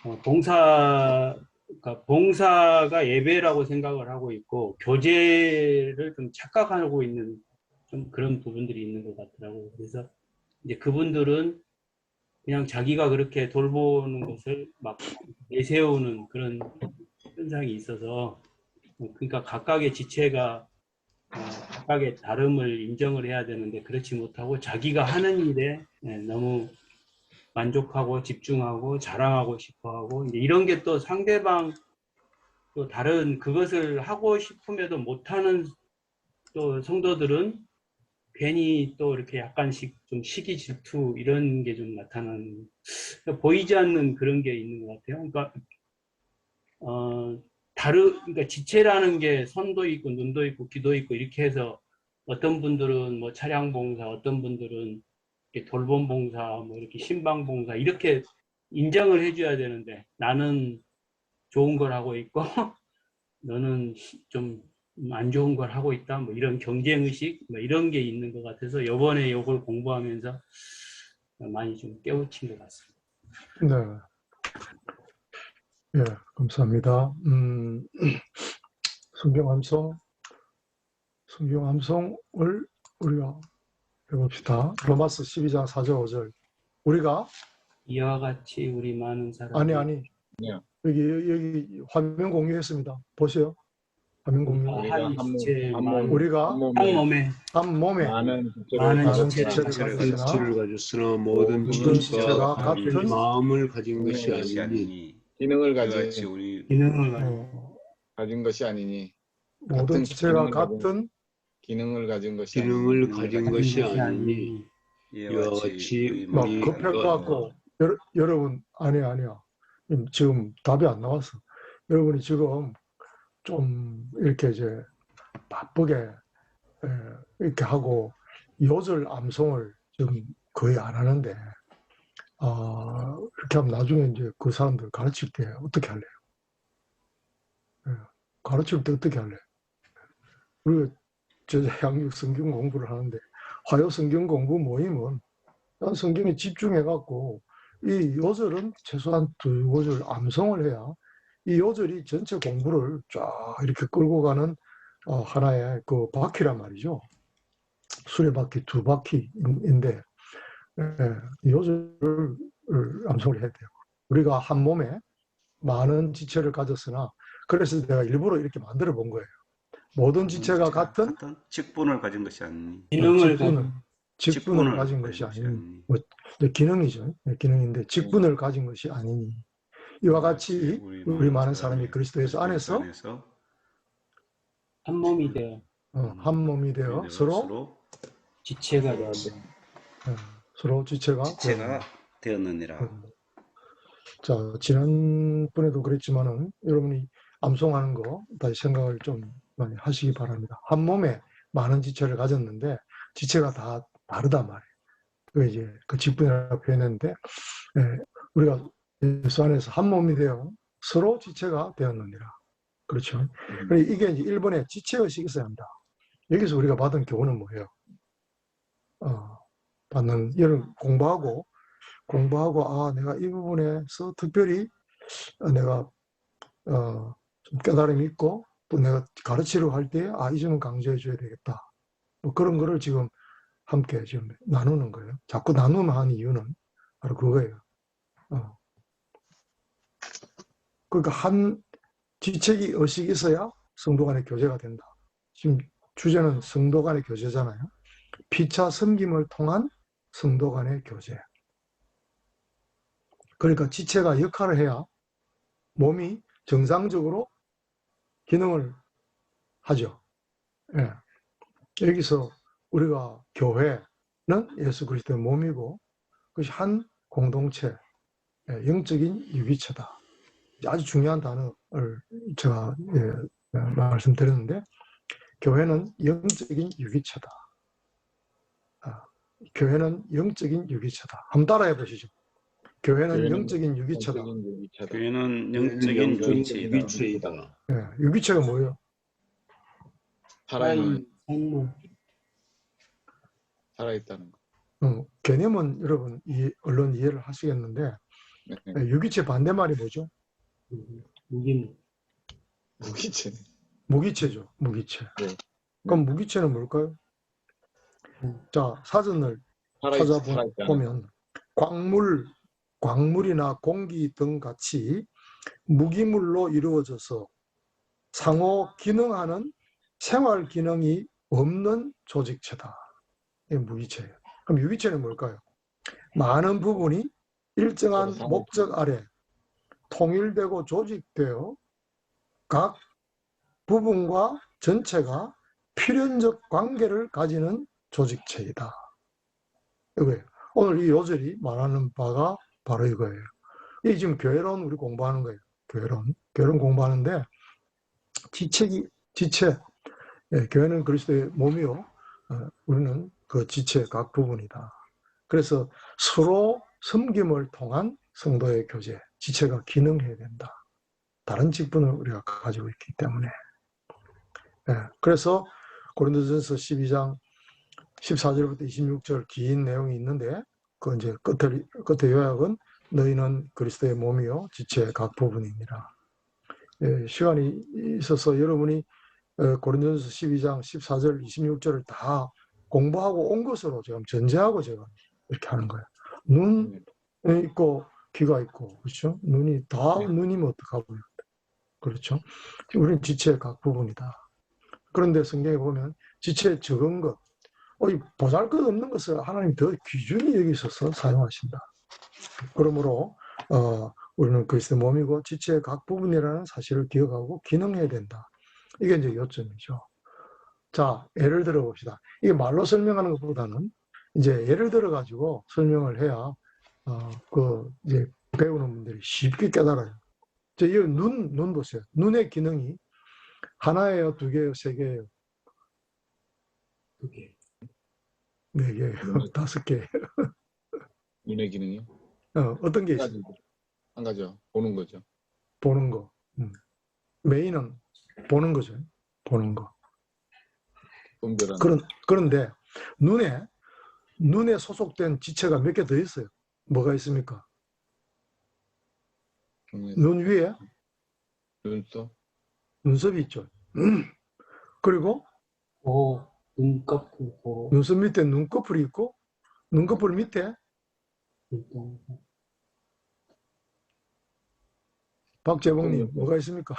그러니까 봉사가 예배라고 생각을 하고 있고 교제를 좀 착각하고 있는 좀 그런 부분들이 있는 것 같더라고요. 그래서 이제 그분들은 그냥 자기가 그렇게 돌보는 것을 막 내세우는 그런 현상이 있어서 그러니까 각각의 지체가 각각의 다름을 인정을 해야 되는데 그렇지 못하고 자기가 하는 일에 너무 만족하고 집중하고 자랑하고 싶어하고 이제 이런 게 또 상대방 또 다른 그것을 하고 싶음에도 못하는 또 성도들은 괜히 또 이렇게 약간씩 좀 시기 질투 이런 게 좀 나타나는 그러니까 보이지 않는 그런 게 있는 것 같아요. 그러니까 그러니까 지체라는 게 손도 있고 눈도 있고 귀도 있고 이렇게 해서 어떤 분들은 뭐 차량 봉사, 어떤 분들은 이렇게 돌봄 봉사, 뭐 이렇게 신방 봉사 이렇게 인정을 해줘야 되는데 나는 좋은 걸 하고 있고 너는 좀 안 좋은 걸 하고 있다. 뭐 이런 경쟁 의식, 뭐 이런 게 있는 것 같아서 이번에 이걸 공부하면서 많이 좀 깨우친 것 같습니다. 네. 예, 감사합니다. 성경 암송을 우리가 해봅시다. 로마서 12장 4절 5절. 우리가 이와 같이 우리 많은 사람 아니 여기 화면 공유했습니다. 보세요. 화면 공유. 한 지체 우리가 한 몸에 많은 지체를 가졌으나 모든 지체가 같은 마음을 가진 것이 아니니 기능을 가진 것이 아니니 모든 지체가 같은 기능을 가진 것이 아니니 이와 같이 막 급해갖고 여러분 아니야. 지금 답이 안 나왔어. 여러분이 지금 좀 이렇게 이제 바쁘게 이렇게 하고 요절 암송을 지금 거의 안 하는데 이렇게 하면 나중에 이제 그 사람들 가르칠 때 어떻게 할래요? 가르칠 때 어떻게 할래요? 우리가 제자 양육 성경 공부를 하는데 화요 성경 공부 모임은 성경에 집중해갖고 이 요절은 최소한 2구절 암송을 해야 이 요절이 전체 공부를 쫙 이렇게 끌고 가는 하나의 그 바퀴란 말이죠. 수레바퀴 2바퀴인데 요절을 암송을 해야 돼요. 우리가 한 몸에 많은 지체를 가졌으나 그래서 내가 일부러 이렇게 만들어 본 거예요. 모든 지체가 같은 직분을 가진 것이 아니니 직분을 가진 것이 아니니 뭐 기능이죠. 기능인데 직분을 가진 것이 아니니 이와 같이 우리 많은 사람이 그리스도에서 안에서 한 몸이 돼요. 한 몸이 되어 서로 지체가 되었다. 서로 지체가 되었느니라. 자, 지난번에도 그랬지만은 여러분이 암송하는 거 다시 생각을 좀 많이 하시기 바랍니다. 한 몸에 많은 지체를 가졌는데 지체가 다 다르단 말이에요. 그 이제 그 직분이라고 표현했는데 우리가 예수 안에서 한 몸이 되어 서로 지체가 되었느니라. 그렇죠. 이게 이제 1번에 지체의식이 있어야 한다. 여기서 우리가 받은 교훈은 뭐예요? 이런 공부하고 내가 이 부분에서 특별히 내가 좀 깨달음이 있고 또 내가 가르치려고 할 때 이 점은 강조해 줘야 되겠다. 뭐 그런 거를 지금 함께 지금 나누는 거예요. 자꾸 나누면 하는 이유는 바로 그거예요. 그러니까 한 지체기 의식이 있어야 성도 간의 교제가 된다. 지금 주제는 성도 간의 교제잖아요. 피차 섬김을 통한 성도 간의 교제. 그러니까 지체가 역할을 해야 몸이 정상적으로 기능을 하죠. 예. 여기서 우리가 교회는 예수 그리스도의 몸이고 그것이 한 공동체, 영적인 유기체다. 아주 중요한 단어를 제가 말씀드렸는데 교회는 영적인 유기체다. 교회는 영적인 유기체다. 한번 따라해 보시죠. 교회는 영적인 유기체다. 교회는 영적인 유기체이다. 유기체가 뭐예요? 살아있다는 거. 개념은 여러분 얼른 이해를 하시겠는데 유기체 반대말이 뭐죠? 무기체. 무기체죠. 무기체. 네. 그럼 무기체는 뭘까요? 자, 사전을 찾아보면 광물이나 공기 등 같이 무기물로 이루어져서 상호 기능하는 생활 기능이 없는 조직체다. 이게 무기체예요. 그럼 유기체는 뭘까요? 많은 부분이 일정한 목적 아래 통일되고 조직되어 각 부분과 전체가 필연적 관계를 가지는 조직체이다. 이거예요. 오늘 이 요절이 말하는 바가 바로 이거예요. 이게 지금 교회론 우리 공부하는 거예요. 교회론 공부하는데 지체. 교회는 그리스도의 몸이요. 우리는 그 지체의 각 부분이다. 그래서 서로 섬김을 통한 성도의 교제, 지체가 기능해야 된다. 다른 직분을 우리가 가지고 있기 때문에. 그래서 고린도전서 12장 14절부터 26절 긴 내용이 있는데 그 이제 끝에 요약은 너희는 그리스도의 몸이요 지체의 각 부분이니라. 시간이 있어서 여러분이 고린도전서 12장 14절 26절을 다 공부하고 온 것으로 지금 전제하고 제가 이렇게 하는 거예요. 눈 있고 귀가 있고 그렇죠? 눈이 다 눈이면 어떡하고요? 그렇죠? 우리는 지체의 각 부분이다. 그런데 성경에 보면 지체의 적은 것, 이 보잘것없는 것을 하나님 더 귀중히 여기셔서 사용하신다. 그러므로 우리는 그리스도의 몸이고 지체의 각 부분이라는 사실을 기억하고 기능해야 된다. 이게 이제 요점이죠. 자, 예를 들어 봅시다. 이게 말로 설명하는 것보다는 이제 예를 들어 가지고 설명을 해야 이제 배우는 분들이 쉽게 깨달아요. 이 눈 보세요. 눈의 기능이 하나예요, 두 개예요, 세 개예요? 2개. 4개예요, 5개. 눈의 기능이요? 어떤 게 있어요? 한 가지요. 보는 거죠. 보는 거. 메인은 보는 거죠. 보는 거. 그런데 눈에 소속된 지체가 몇 개 더 있어요. 뭐가 있습니까? 눈 위에 눈썹이 있죠. 그리고 눈꺼풀, 눈썹 밑에 눈꺼풀이 있고 눈꺼풀 밑에 박재봉님 뭐가 있습니까?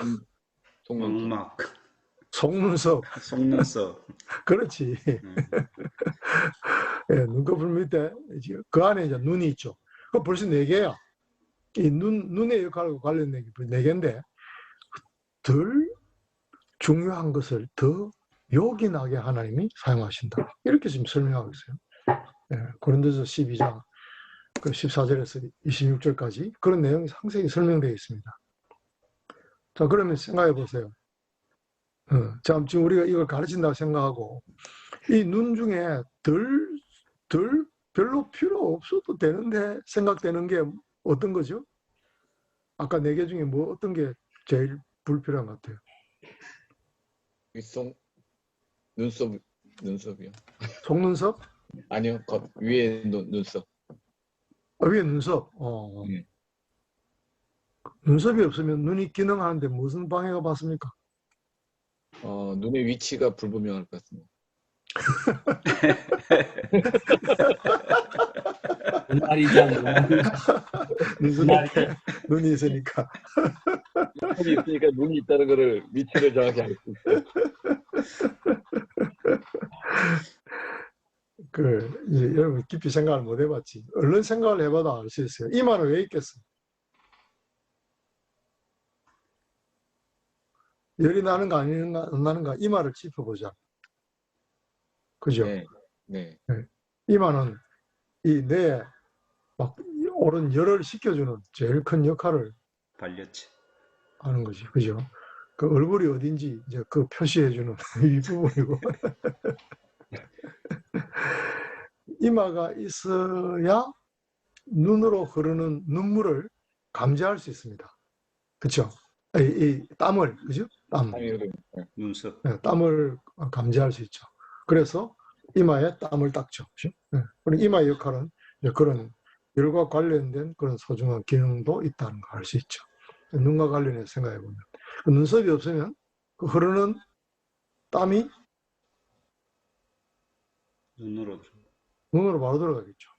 網膜, 속눈썹. 그렇지. 눈꺼풀 밑에 그 안에 이제 눈이 있죠. 그 벌써 4개야. 이 눈의 역할과 관련된 게 4개인데 덜 중요한 것을 더 요긴하게 하나님이 사용하신다. 이렇게 지금 설명하고 있어요. 예, 고린도서 12장 그 14절에서 26절까지 그런 내용이 상세히 설명되어 있습니다. 자, 그러면 생각해 보세요. 자, 지금 우리가 이걸 가르친다고 생각하고 이 눈 중에 별로 필요 없어도 되는데 생각되는 게 어떤 거죠? 아까 4개 중에 뭐 어떤 게 제일 불필요한 것 같아요? 윗속 눈썹이요. 속눈썹? 아니요, 위에 눈썹. 위에 눈썹. 눈썹이 없으면 눈이 기능하는데 무슨 방해가 받습니까? 눈의 위치가 불분명할 것 같습니다. 눈알이잖아. 눈썹 밑에 눈이 있으니까. 눈이 있으니까 눈이 있다는 거를 위치를 정확히 알 수 있어요. 이제 여러분 깊이 생각을 못 해봤지. 얼른 생각을 해봐도 알 수 있어요. 이마는 왜 있겠어? 열이 나는가 아닌가 안 나는가 이마를 짚어보자. 그죠? 네. 이마는 이 뇌에 막 옳은 열을 식혀주는 제일 큰 역할을 발렸지. 하는 거지. 그죠? 그 얼굴이 어딘지 이제 그 표시해주는 이 부분이고. 이마가 있어야 눈으로 흐르는 눈물을 감지할 수 있습니다. 그렇죠? 이 땀을, 그죠? 땀. 눈썹. 네, 땀을 감지할 수 있죠. 그래서 이마에 땀을 닦죠. 그죠? 네. 그리고 이마의 역할은 이제 그런 열과 관련된 그런 소중한 기능도 있다는 걸 알 수 있죠. 눈과 관련해서 생각해 보면 그 눈썹이 없으면 그 흐르는 땀이 눈으로 바로 들어가겠죠.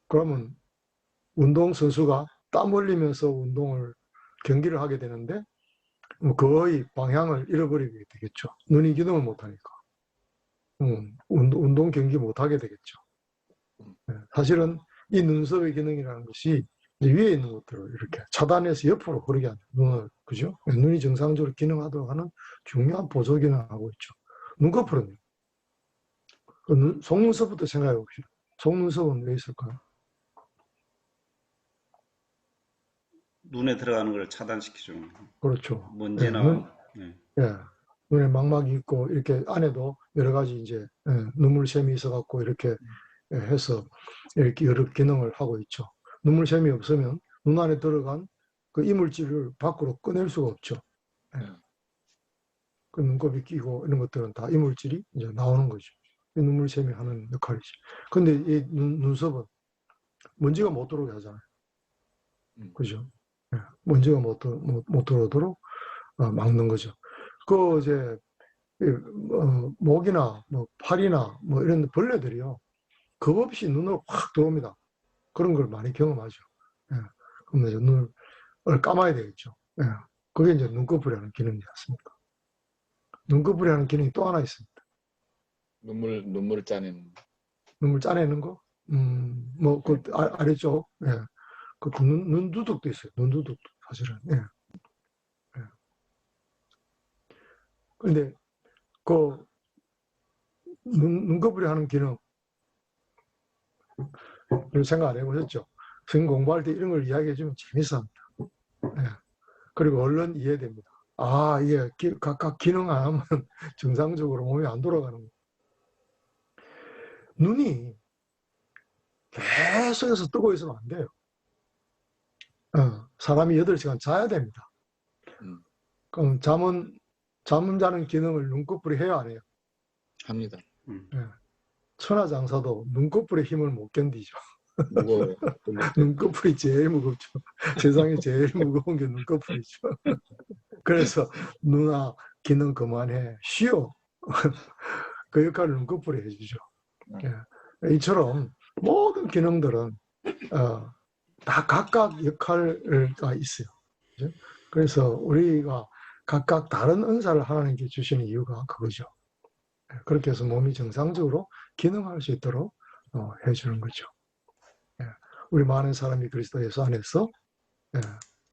그러면 운동선수가 땀 흘리면서 경기를 하게 되는데 거의 방향을 잃어버리게 되겠죠. 눈이 기능을 못하니까. 운동 경기 못하게 되겠죠. 사실은 이 눈썹의 기능이라는 것이 위에 있는 것들을 이렇게 차단해서 옆으로 흐르게 하는 눈을, 그죠? 눈이 정상적으로 기능하도록 하는 중요한 보조 기능을 하고 있죠. 눈꺼풀은요. 속눈썹부터 생각해 봅시다. 속눈썹은 왜 있을까요? 눈에 들어가는 걸 차단시키죠. 그렇죠. 먼지나. 눈에 망막이 있고 이렇게 안에도 여러 가지 이제 눈물샘이 있어갖고 이렇게 해서 이렇게 여러 기능을 하고 있죠. 눈물샘이 없으면 눈 안에 들어간 그 이물질을 밖으로 꺼낼 수가 없죠. 그 눈곱이 끼고 이런 것들은 다 이물질이 이제 나오는 거죠. 이 눈물샘이 하는 역할이죠. 근데 이 눈썹은 먼지가 못 들어오게 하잖아요. 그죠? 먼지가 못 들어오도록 막는 거죠. 이제 목이나 뭐 팔이나 뭐 이런 벌레들이요. 겁 없이 눈으로 확 들어옵니다. 그런 걸 많이 경험하죠. 그러면 이제 눈을 감아야 되겠죠. 그게 이제 눈꺼풀이라는 기능이지 않습니까? 눈꺼풀이라는 기능이 또 하나 있습니다. 눈물을 짜내는. 눈물 짜내는 거? 그 아래쪽, 그 눈두둑도 있어요. 눈두둑도 사실은. 근데 그 눈꺼풀이 하는 기능 생각 안 해보셨죠? 선생님 공부할 때 이런 걸 이야기해 주면 재밌습니다. 그리고 얼른 이해됩니다. 이게 각각 기능 안 하면 정상적으로 몸이 안 돌아가는 거예요. 눈이 계속해서 뜨고 있으면 안 돼요. 사람이 8시간 자야 됩니다. 그럼 잠은 자는 기능을 눈꺼풀이 해야 안 해요? 합니다. 천하장사도 눈꺼풀의 힘을 못 견디죠. 무거워요. 눈꺼풀이 제일 무겁죠. 세상에 제일 무거운 게 눈꺼풀이죠. 그래서 누나 기능 그만해. 쉬어. 그 역할을 눈꺼풀이 해주죠. 이처럼 모든 기능들은 다 각각 역할가 있어요. 그죠? 그래서 우리가 각각 다른 은사를 하나님께 주시는 이유가 그거죠. 그렇게 해서 몸이 정상적으로 기능할 수 있도록 해주는 거죠. 우리 많은 사람이 그리스도 예수 안에서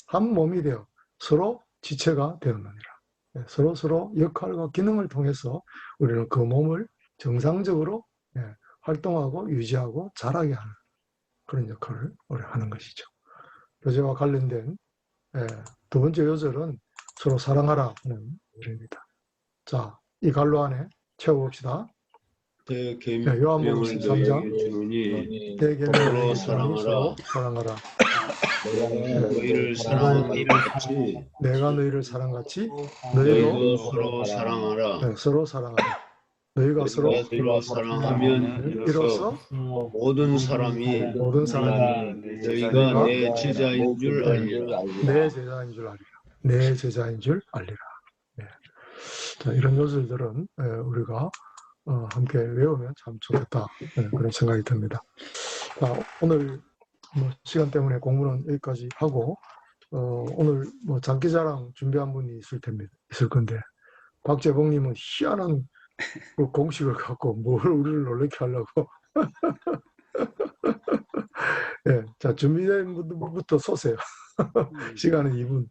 한 몸이 되어 서로 지체가 되었느니라. 서로 역할과 기능을 통해서 우리는 그 몸을 정상적으로 활동하고 유지하고 자라게 하는 그런 역할을 우리 하는 것이죠. 교제와 관련된 두 번째 요절은 서로 사랑하라 하는 요절입니다. 자, 이 갈로 안에 채워봅시다. 요한복음 계명을 13장 너희에게 주노니 대계명을 서로 서로 사랑하라. 너희를 사랑한 것 같이 내가 너희를 사랑같이 너희도 너희도 서로 사랑하라. 서로 사랑하라. 너희가 서로 서로 사랑하면 이로써 모든 사람이 너희가 내 제자인 줄 알리라. 내 제자인 줄 알리라. 내 제자인 줄 알리라. 자, 이런 요소들은 우리가 함께 외우면 참 좋겠다 그런 생각이 듭니다. 자, 오늘 시간 때문에 공부는 여기까지 하고 오늘 장기자랑 준비한 분이 있을 건데 박재봉님은 희한한 그 공식을 갖고 뭘 우리를 놀래게 하려고 자 준비된 분들부터 쏘세요. 시간은 2분.